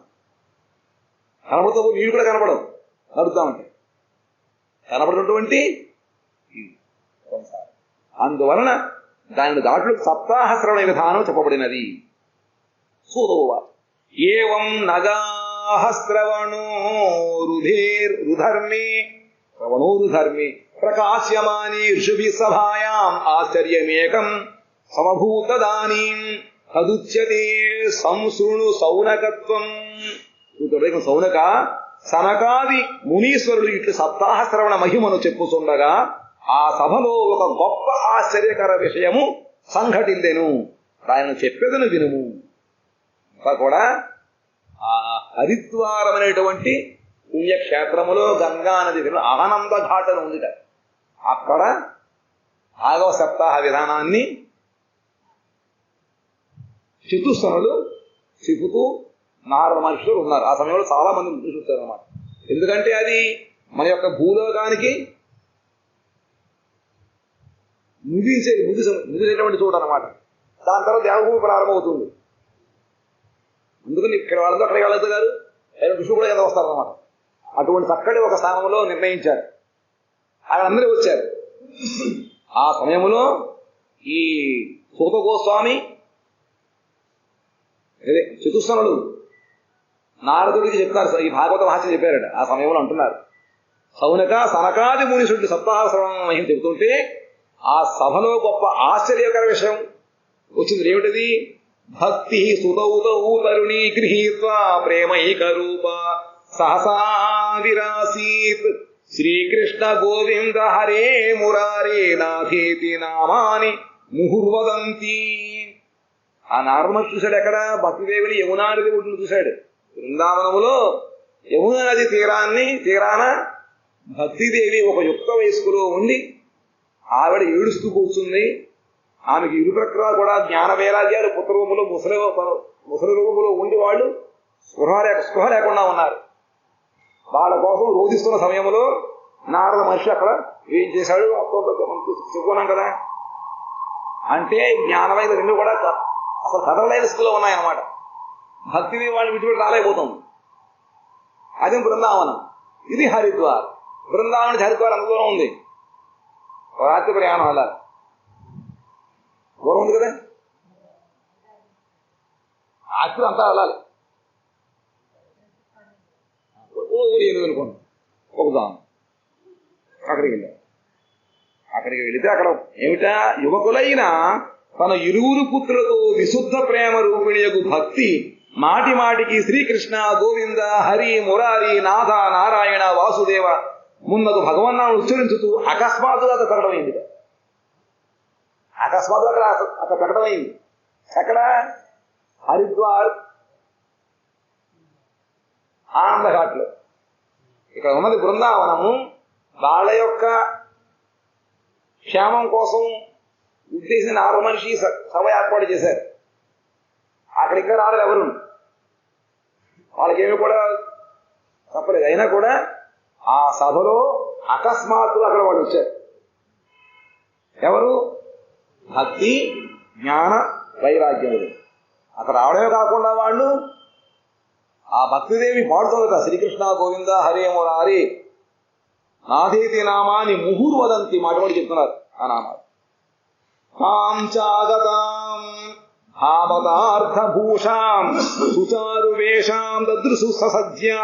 కనబడుతూ నీళ్ళు కూడా కనపడవు నడుద్దామంటే, కనబడినటువంటి అందువలన దానిని దాటులకు సప్తాహ శ్రవణ విధానం చెప్పబడినది. సూదోవా ఏవం నగాః శ్రవణోరుధర్మే ప్రకాశ్యమానే ఋషుభిః సభాయాం ఆశ్చర్యమేకం సమభూతదానీం తదుచ్యతే సంశృణు సౌనకత్వం. సౌనక సనకాది మునీశ్వరులు ఇట్లు సప్తాహ శ్రవణ మహిమను చెప్పుతుండగా ఆ సభలో ఒక గొప్ప ఆశ్చర్యకర విషయము సంఘటిందెను. ఆయన చెప్పేదను వినుము. కూడా ఆ హరిద్వారమైనటువంటి పుణ్యక్షేత్రములో గంగా నది ఆనంద ఘాటను ఉందిట. అక్కడ భాగవ సప్తాహ విధానాన్ని చతుస్సనులు చెబుతూ నారద మనుషులు ఉన్నారు. ఆ సమయంలో చాలా మంది ముందు చూస్తారు అన్నమాట. ఎందుకంటే అది మన యొక్క భూలోకానికి ముగిసేటువంటి చోటు అనమాట. దాని తర్వాత దేవభూమి ప్రారంభమవుతుంది. అందుకని ఇక్కడ వాళ్ళంతా అక్కడికి వెళ్తారు, ఋషులు కూడా కదా వస్తారనమాట. అటువంటి చక్కటి ఒక స్థానంలో నిర్ణయించారు. అక్కడ అందరూ వచ్చారు. ఆ సమయంలో ఈ సూత గోస్వామి అదే చతుస్సనులు నారదుడికి చెప్తారు, ఈ భాగవత మహత్యం చెప్పారట. ఆ సమయంలో అంటున్నారు, సౌనక సనకాది మునీశ్వరుడు సప్తాహ శ్రవణం మహిమ చెబుతుంటే ఆ సభలో గొప్ప ఆశ్చర్యకర విషయం వచ్చింది. ఏమిటిది? భక్తి సుతౌతౌ తరుణీ గృహీత్వా ప్రేమైక రూప సహసా విరాసీత్ శ్రీకృష్ణ గోవింద హరే మురారే నాథేతి నామాని ముహుర్వదంతి. ఆ నారదుడు చూశాడు ఎక్కడ? భక్తిదేవిని యమునా నది ఒడ్డును చూశాడు. బృందావనములో యమునా నది తీరాన భక్తిదేవి ఒక యుక్త వయస్కులో ఉండి ఆవిడ ఏడుస్తూ కూర్చుంది. ఆమెకి ఇరు ప్రక్కల కూడా జ్ఞాన వైరాగ్యాలు పుత్రరూపంలో ముసలి రూపంలో ఉండి వాళ్ళు స్పృహ లేకుండా ఉన్నారు. వాళ్ళ కోసం రోధిస్తున్న సమయంలో నారద మనిషి అక్కడ ఏం చేశాడు చెప్పుకున్నాం కదా. అంటే జ్ఞానమైన రెండు కూడా అసలు కదలలేని స్థితిలో ఉన్నాయన్నమాట. భక్తిని వాళ్ళు విడిచిపెట్టి రాలేకపోతుంది. అది బృందావనం, ఇది హరిద్వార్. బృందావనం హరిద్వార్ అందులో ఉంది. రాత్రి ప్రయాణం అలా దూరం ఉంది కదా, రాత్రి అంతా వెళ్ళాలి. ఊరు ఎందుకు అనుకోండి, ఒకదాం అక్కడికి వెళ్ళాం. అక్కడికి వెళితే అక్కడ ఏమిటా, యువకులైన తన ఇరువురు పుత్రులతో విశుద్ధ ప్రేమ రూపిణియకు భక్తి మాటి మాటికి శ్రీకృష్ణ గోవింద హరి మురారి నాథ నారాయణ వాసుదేవ మున్నగు భగవన్నాను ఉచ్చరించుతూ అకస్మాత్తుగా అక్కడ ప్రకటమైంది. అకస్మాత్తుగా అక్కడ ప్రకటమైంది. ఎక్కడ? హరిద్వార్ ఆనందఘాట్లో. ఇక్కడ ఉన్నది బృందావనము. వాళ్ళ యొక్క క్షేమం కోసం ఉద్దేశించిన 6 మనిషి సభ ఏర్పాటు చేశారు. అక్కడ ఇంకా రాలేదు ఎవరు, వాళ్ళకేమీ కూడా తప్పలేదు. అయినా కూడా ఆ సభలో అకస్మాత్తుగా అక్కడ వాళ్ళు వచ్చారు. ఎవరు? భక్తి జ్ఞాన వైరాగ్యములు. అక్కడ రావడమే కాకుండా వాళ్ళు ఆ భక్తిదేవి పాడుతుందట, శ్రీకృష్ణ గోవింద హరే మురారి నాథేతి నామాని ముహుర్వదంతి మాటవాడు చెప్తున్నారు. ఆ నామాలు కాంచాగతాం భావతార్థభూషాం సుచారు వేషాం దదృశు ససజ్జా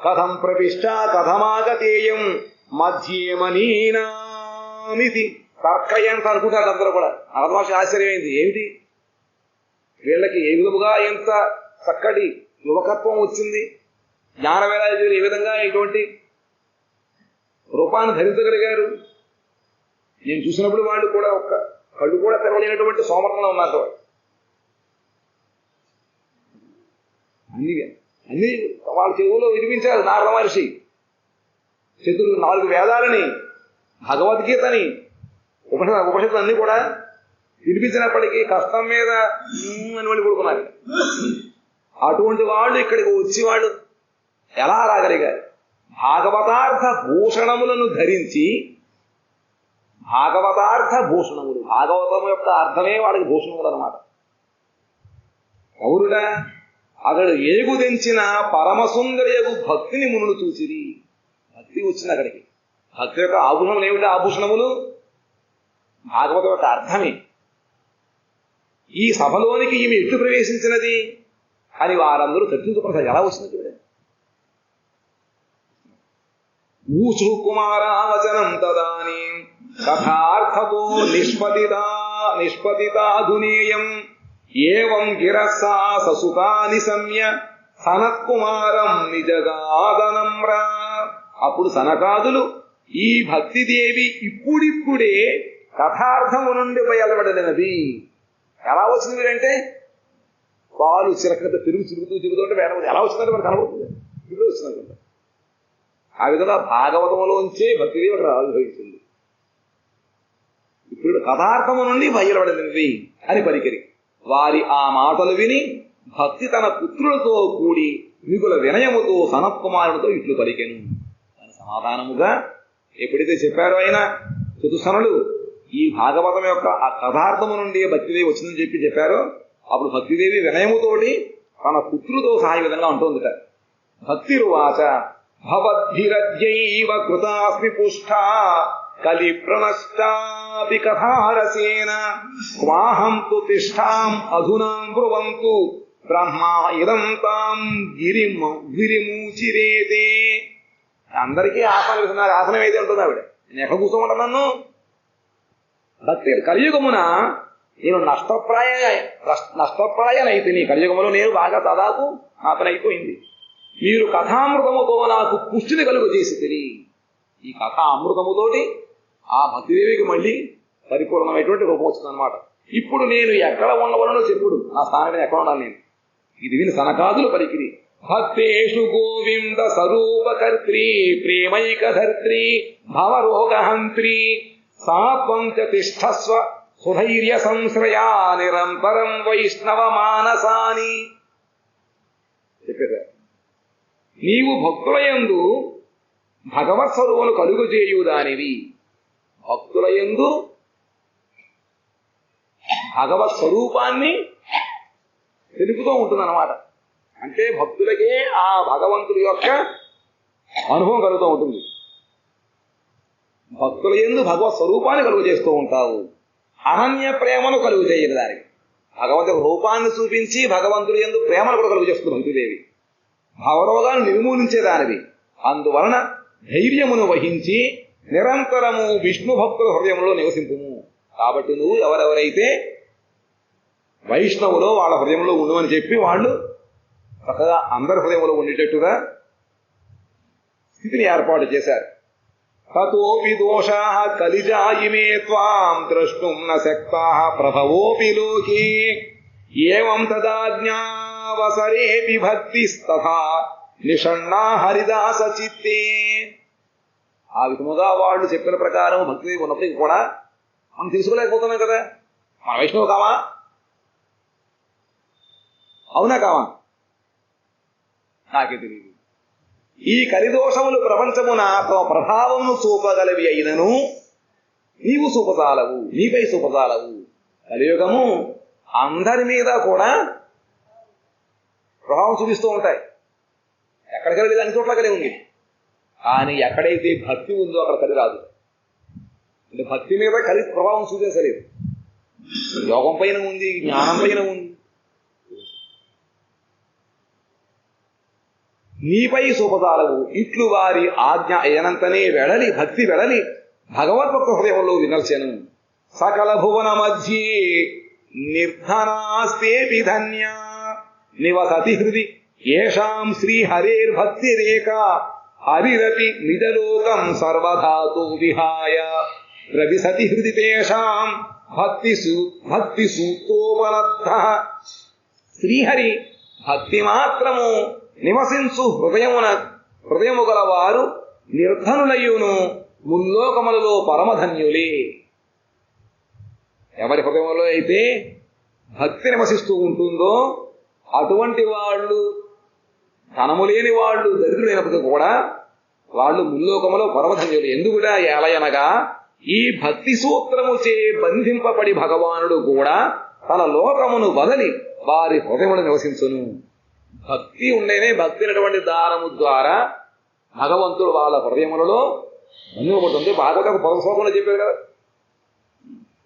కథం ప్రవిష్ట కథమాగతేయం మధ్యే మనీనామితి. తర్కయంత అనుకుంటారు అందరూ కూడా. అర్థభాష ఆశ్చర్యమైంది. ఏమిటి వీళ్ళకి ఏ విధముగా ఎంత చక్కటి యువకత్వం వచ్చింది, జ్ఞాన వైరాగ్యులు ఏ విధంగా ఇటువంటి రూపాన్ని ధరించగలిగారు. నేను చూసినప్పుడు వాళ్ళు కూడా ఒక్క కళ్ళు కూడా తెరవలేనటువంటి సోమరంలో ఉన్నారు. అన్ని వాళ్ళ చెవులో వినిపించారు. నారద మహర్షి 4 వేదాలని, భగవద్గీతని, ఉపనిషత్తులు అన్ని కూడా వినిపించినప్పటికీ కష్టం మీద అని వాళ్ళు కొడుకున్నారు. అటువంటి వాళ్ళు ఇక్కడికి వచ్చి వాళ్ళు ఎలా రాగలిగారు? భాగవతార్థ భూషణములను ధరించి, భాగవతార్థ భూషణములు, భాగవతం యొక్క అర్థమే వాళ్ళకి భూషణములు అన్నమాట. ఎవరుడా? అతడు ఏగు తెంచిన పరమసుందరియగు భక్తిని మునులు చూసిరి. భక్తి వచ్చింది అక్కడికి. భక్తి యొక్క ఆభూషణములు ఏమిటి? ఆభూషణములు భాగవతం యొక్క అర్థమే. ఈ సభలోనికి ఈమె ఎట్లు ప్రవేశించినది అని వారందరూ చర్చించుకున్నారు. ఎలా వచ్చింది చూడండి. ఊచు కుమారావచనం తదానీ కథార్థతో నిష్పతితాధునేయం ఏవం గిరస్సా ససుతాని సమ్య సనత్కుమారం నిజగాదనమ్రా. అప్పుడు సనకాదులు ఈ భక్తిదేవి ఇప్పుడిప్పుడే కథార్థము నుండి బయలుపడినది. ఎలా వచ్చింది మీరంటే, కాలు చిరకత తిరుగుతుంటే ఎలా వచ్చిందంటే మనకు కనబడుతుంది. ఇప్పుడు వచ్చిందనుకుంటా. ఆ విధంగా భాగవతంలోంచే భక్తిదేవి అక్కడ ఆవిర్భవించింది. ఇప్పుడు కథార్థము నుండి బయలుపడినది అని పలికిరి. వారి ఆ మాటలు విని భక్తి తన పుత్రులతో కూడి మిగుల వినయముతో సనత్కుమారుడితో ఇట్లు పలికెను అని సమాధానముగా ఎప్పుడైతే చెప్పారో ఆయన చతుసనులు ఈ భాగవతం యొక్క ఆ కథార్థము నుండి భక్తిదేవి వచ్చిందని చెప్పారో, అప్పుడు భక్తిదేవి వినయముతోటి తన పుత్రులతో సహాయ విధంగా ఉంటుందిట. భక్తిరువాచ భవద్భిరద్యైవ కృతాస్మి పుష్టా కలి ప్రణష్టాపి కథారసేన క్వాహం తు తిష్టాం అధునా బ్రువంతు బ్రహ్మా ఇదం తాం గిరిమూచిరేతే. అందరికీ ఆసనం ఇస్తున్నారు. ఆసనం అయితే ఉంటుంది ఆవిడ. నేను ఎక్కడ కూర్చోమంటా నన్ను? భక్తి కలియుగమున నేను నష్టప్రాయనైతే నీ కలియుగములో నేను బాగా దాదాపు నాతనైపోయింది. మీరు కథామృతముతో నాకు పుష్టిని కలుగు చేసి తెలియ. ఈ కథా అమృతముతోటి ఆ భక్తిదేవికి మళ్ళీ పరిపూర్ణమైనటువంటి రూపం వచ్చింది అనమాట. ఇప్పుడు నేను ఎక్కడ ఉండవలనో చెప్పుడు, నా స్థానం ఎక్కడ ఉండాలి నేను. ఇది విని సనకాదులు పలికిరి. భక్తేషు గోవింద స్వరూపకర్త్రీ ప్రేమైకధర్త్రీ భవరోగహంత్రీ సాత్వం చ తిష్టస్వ సుధైర్య సంశ్రయా నిరంతరం వైష్ణవ మానసాని. చెప్పారు, నీవు భక్తులయందు భగవత్ స్వరూపమును కలుగు చేయుదానివి. భక్తులయందు భగవత్ స్వరూపాన్ని తెలుపుతూ ఉంటుందన్నమాట. అంటే భక్తులకే ఆ భగవంతుడి యొక్క అనుభవం కలుగుతూ ఉంటుంది. భక్తులయందు భగవత్ స్వరూపాన్ని కలుగు చేస్తూ ఉంటావు. అనన్య ప్రేమను కలుగు చేయదు దానికి. భగవంతుడి రూపాన్ని చూపించి భగవంతుడి యందు ప్రేమను కూడా కలుగు చేస్తుంది భక్తిదేవి. భవరోగాన్ని నిర్మూలించేదానివి. అందువలన ధైర్యమును వహించి నిరంతరము విష్ణు భక్తుల హృదయంలో నివసింపుము. కాబట్టి నువ్వు ఎవరెవరైతే వైష్ణవులో వాళ్ళ హృదయంలో ఉండమని చెప్పి వాళ్ళు చక్కగా అందరి హృదయంలో ఉండేటట్టుగా స్థితిని ఏర్పాటు చేశారు. తతోపి దోషా కలిజాయిమే త్వాం ద్రష్టుం న శక్తాః ప్రభవోపి లోకే ఏవం తదాజ్ఞావసరేపి భక్తిస్తథా నిషణ్ణా హరిదాస చిత్తే. ఆ విధముగా వాళ్ళు చెప్పిన ప్రకారం భక్తి ఉన్నప్పటికీ కూడా మనం తెలుసుకోలేకపోతున్నాం కదా. మన వైష్ణవు కావా? అవునా కావా? నాకే తెలియదు. ఈ కలిదోషములు ప్రపంచమున తమ ప్రభావమును చూపగలవి అయినను నీవు చూపజాలవు, నీపై చూపజాలవు. కలియుగము అందరి మీద కూడా ప్రభావం చూపిస్తూ ఉంటాయి. ఎక్కడికి వెళ్ళి అన్ని చోట్ల కలి ఉంది. కానీ ఎక్కడైతే భక్తి ఉందో అక్కడ కలి రాదు. అంటే భక్తి మీద కలి ప్రభావం చూపించలేదు. యోగం పైన ఉంది, జ్ఞానం పైన ఉంది. నీపై చూపజాలవు ఇట్లు వారి ఆజ్ఞ ఏనంతనే వెడలి భక్తి వెడలి భగవద్భక్త హృదయంలో వినర్చను. సకల భువన మధ్యే నిర్ధనాస్తేపి ధన్యా నివసతి హృది ఏషాం శ్రీహరేర్భక్తి రేఖ హరిరపి నిజలోకం సర్వధాతు విహాయ ప్రవిశతి హృది తేషాం భక్తి సూత్రోపనద్ధ. శ్రీహరి భక్తి మాత్రము నివసించు హృదయము గలవారు నిర్ధనులయ్యును ముల్లోకములలో పరమధన్యులే. ఎవరి హృదయంలో అయితే భక్తి నివసిస్తూ ఉంటుందో అటువంటి వాళ్ళు, ధనము లేని వాళ్ళు, దరిద్రులైనప్పటికీ కూడా వాళ్ళు ముల్లోకములో పరమధన్యులు. ఎందుకుడా ఏలయనగా ఈ భక్తి సూత్రము చే బంధింపబడి భగవానుడు కూడా తన లోకమును వదలి వారి హృదయములు నివసించును. భక్తి ఉండేనే భక్తి అనేటువంటి దారము ద్వారా భగవంతుడు వాళ్ళ హృదయములలో బంధింపబడుతుంది. భాగవత ఒక పద శ్లోకంలో చెప్పారు కదా,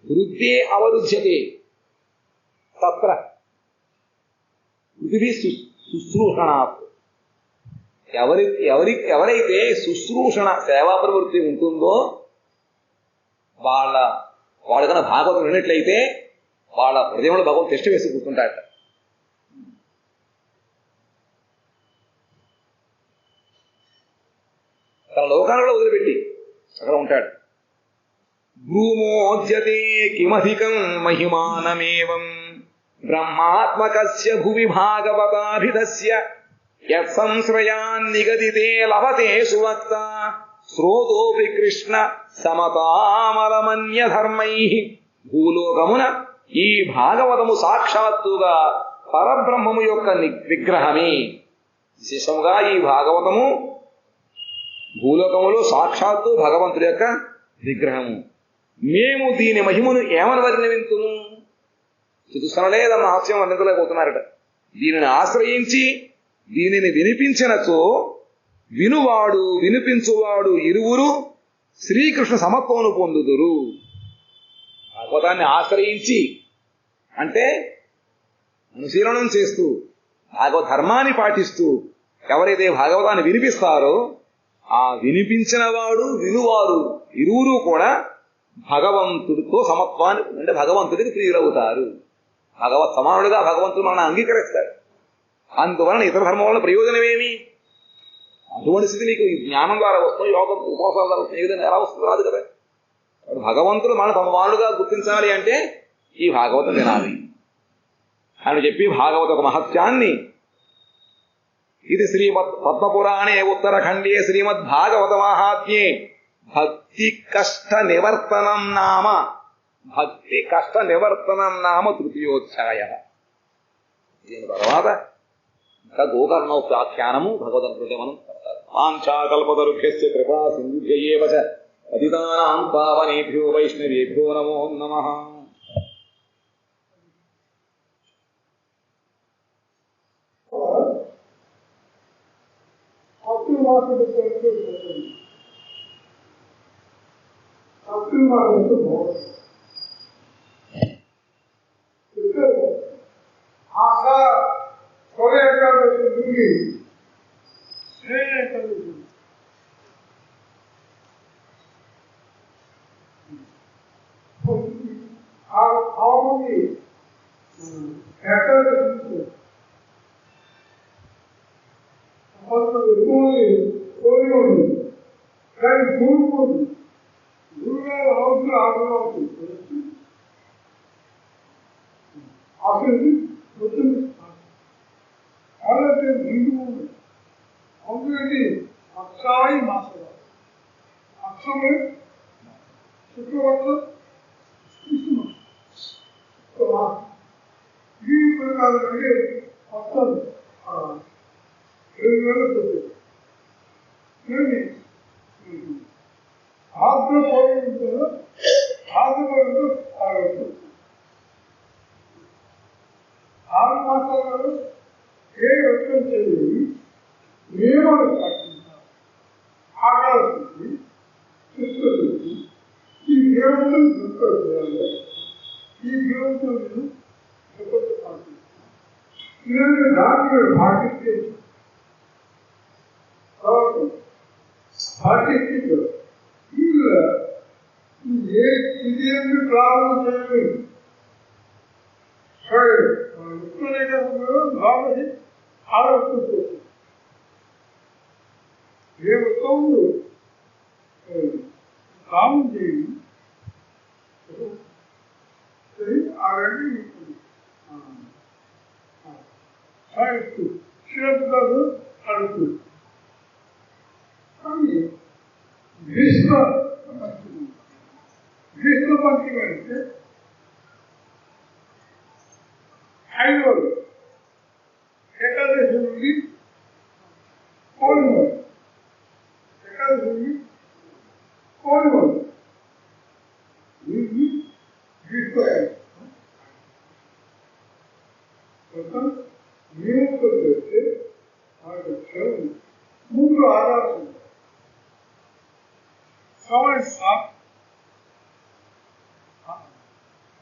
వృద్ధే అవరుధ్యతే తత్ర పృథివీ శుశ్రూషణాత్. ఎవరైతే శుశ్రూషణ సేవా ప్రవృత్తి ఉంటుందో వాళ్ళ కన్నా భాగవతం విన్నట్లయితే వాళ్ళ హృదయంలో భగవంతుడు తిష్ట వేసి కూర్చుంటాడట. తన లోకాలలో వదిలిపెట్టి అక్కడ ఉంటాడు. భూమోద్యతే కిమధికం మహిమానమేవం బ్రహ్మాత్మకస్య భువి భాగవతాభిధస్య యత్సంశ్రయాన్నిగదితే లభతే సువక్త శ్రోతోపి కృష్ణ సమతామలమన్యధర్మైః. భూలోకమున ఈ భాగవతము సాక్షాత్తుగా పరబ్రహ్మము యొక్క విగ్రహమే. విశేషముగా ఈ భాగవతము భూలోకములో సాక్షాత్తు భగవంతుడి యొక్క విగ్రహము. మేము దీని మహిమను ఏమని వర్ణింతుము? చతుస్సనలేద మహత్యం వర్ణించలేకపోతున్నారట. దీనిని ఆశ్రయించి దీనిని వినిపించినచో వినువాడు వినిపించువాడు ఇరువురు శ్రీకృష్ణ సమత్వమును పొందుదురు. భాగవతాన్ని ఆశ్రయించి అంటే అనుశీలనం చేస్తూ భాగవత ధర్మాన్ని పాటిస్తూ ఎవరైతే భాగవతాన్ని వినిపిస్తారో ఆ వినిపించిన వాడు వినువారు ఇరువురు కూడా భగవంతుడితో సమత్వాన్ని అంటే భగవంతుడికి ప్రియులవుతారు. భగవత్ సమానుడుగా భగవంతుడు మనల్ని అంగీకరిస్తాడు. అందువలన ఇతర ధర్మం వల్ల ప్రయోజనమేమి? అటువంటి స్థితి నీకు జ్ఞానం ద్వారా వస్తుంది, యోగం ఉపాసన ద్వారా వస్తుంది. ఏ విధంగా ఎలా వస్తుంది? రాదు కదా. భగవంతుడు మన సమానుడుగా గుర్తించాలి అంటే ఈ భాగవతం వినాలి అని చెప్పి భాగవత ఒక మహత్యాన్ని ఇది శ్రీమద్ పద్మపురాణే ఉత్తరఖండే శ్రీమద్ భాగవత మహాత్మ్యే భక్తి కష్ట నివర్తనం నామ తృతీయోధ్యాయ. దీని తర్వాత ఇంకా గోకర్ణోపాఖ్యానము భగవద్గీత మనం వాంఛాకల్పతరుభ్యశ్చ కృపా సింధుభ్యయేవ చ పతితానాం పావనేభ్యో వైష్ణవేభ్యో నమో నమః. After కలిగింది. ఆవుని ఎక్కడ కోరి ఉంది కానీ కూడుకుంది గురుగారు అవసరం ఆగ్రహం అవుతుంది అసలు గుర్తుంది అలాగే ముందు అందుకని అక్షాయి మాస అక్షమే శుక్రవర్తం ఈ ప్రకారం అంటే మొత్తం 7 వేల కానీ ఆగ్రహపోయిందో ఆగ్రహపోయిందో 6 మాసాలలో ఏ వ్యక్తం చేయాలి నియమాలు పాటించాలి ఆకాశించి శుద్ధి ఈ నియమాలను దృష్టి చేయాలి ఈ నియమాలను ఇలాంటి దాన్ని పాటిస్తే పాటిస్తే ఏ ఇదేమి ప్రారంభం చేయలేదు సరే ఉత్తరేఖంలో బాగా ఆలోచిస్తుంది ఏ ఉత్తముడు కామం చేయండి అవన్నీ సాయిస్తూ శ్రద్ధలు అడుగుతూ కానీ భీష్మ పంచమి అంటే 5వ ఏకాదశి నుండి కోరిమ ఏకాదశి నుండి కోరిమ భీష్మ మొత్తం నియమంతో చేస్తే మనకు క్షణం 3 ఆధారం समय 7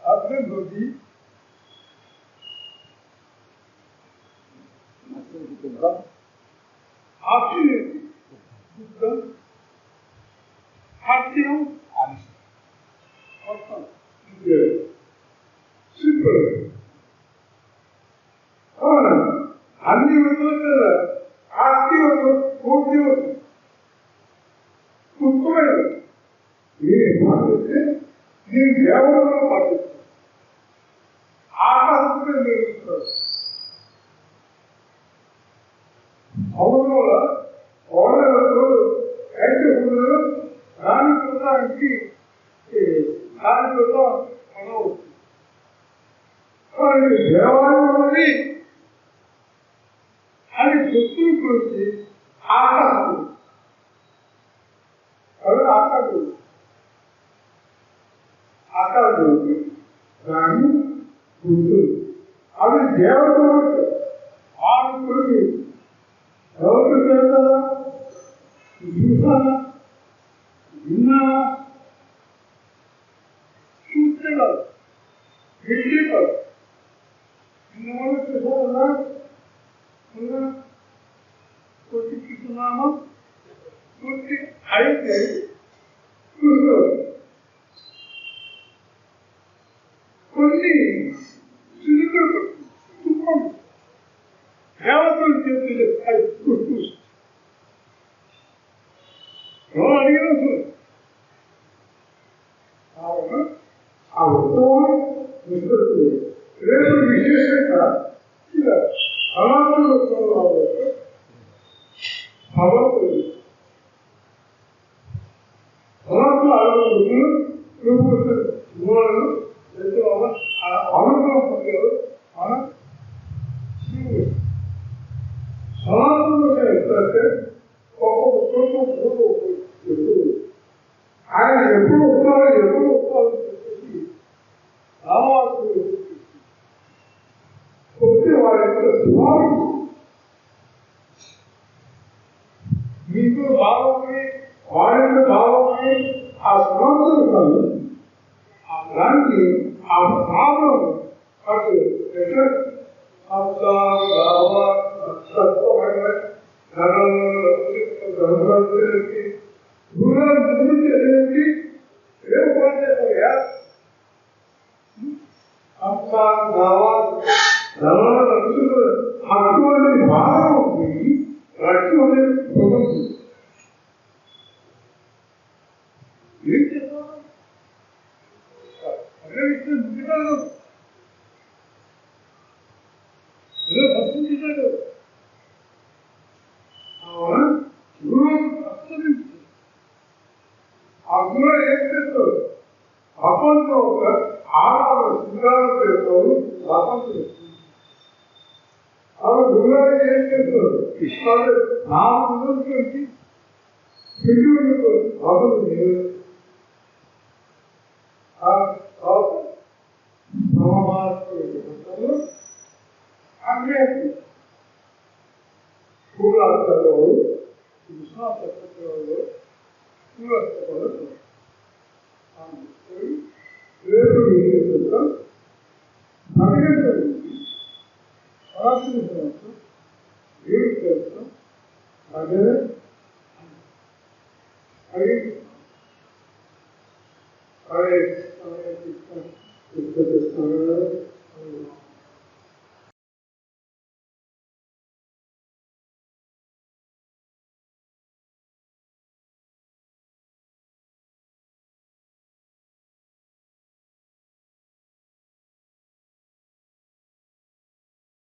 अध्ययन होगी అన్ని విధుల ఆస్తి పూర్తి ముఖ్యమైనది మీరు పాటిస్తే నేను దేవతలో పాటిస్తాను ఆకాశంగా నిర్మిస్తాను అవును ఓడలతో అయితే ఊళ్ళో దాని చూడడానికి దాని చూడడం అనవచ్చు కానీ దేవాలయంలోని అది దుస్తులు గురించి ఆకాశం అవి ఆకాశం కానీ గుర్తులు అవి దేవతలు ఆకుడికి ఎవరు చేస్తారా చూసారా విన్నారా చూస్తే కాదు వింటే కాదు ఇన్నవాళ్ళు చూసారా కొట్టి చూస్తున్నామా కొట్టి అయితే చూసుకోవాలి కొన్ని చిలుకలు తుప్పం దేవతలు చేతులు అది చూసి అడిగిన ఆ ఉత్తమం విశ్వస్తుంది రేపు విశేషంగా ఇలా సనాతన ఉత్సవాలు భగవంతుడు సనాతన ఆరోగ్యం మూలను అనుభవం పొందారు మన సనాతనంగా ఎప్పుడంటే ఒక్కొక్క ఆయన ఎప్పుడు వస్తారో చెప్పేసి రామవాసుడు వచ్చి వారి యొక్క స్వామి మీకు భావమే వారి యొక్క భావమే ఆ సనాతనం కాదు దానికి ఆ భావం అటు సంబంధానికి దూరం ముందు చదివేది ఏం పనిచేస్తాయా అంత రవాణా రక్షణ అటువంటి భావం ఉంది రక్షణ సమస్య ఏం చేస్తాను అదే విషయం ముందుగాను అదే పట్టించాడు ఆ గురు ఏం చేస్తారు అపంతో ఒక ఆహార శృంగారం చేస్తారు అపంతులు ఆ గురువు ఏం చేస్తారు ఇష్టాలు నాలుగు నుంచి హిందువులకు అభివృద్ధి అగ్రేసి పూర్వార్థంలో విశ్వాసంలో పూర్వస్థలో రేపు విశేషంగా అభినందన పరాశర సంవత్సరం ఏడు సంవత్సరం అదే హరే కృష్ణ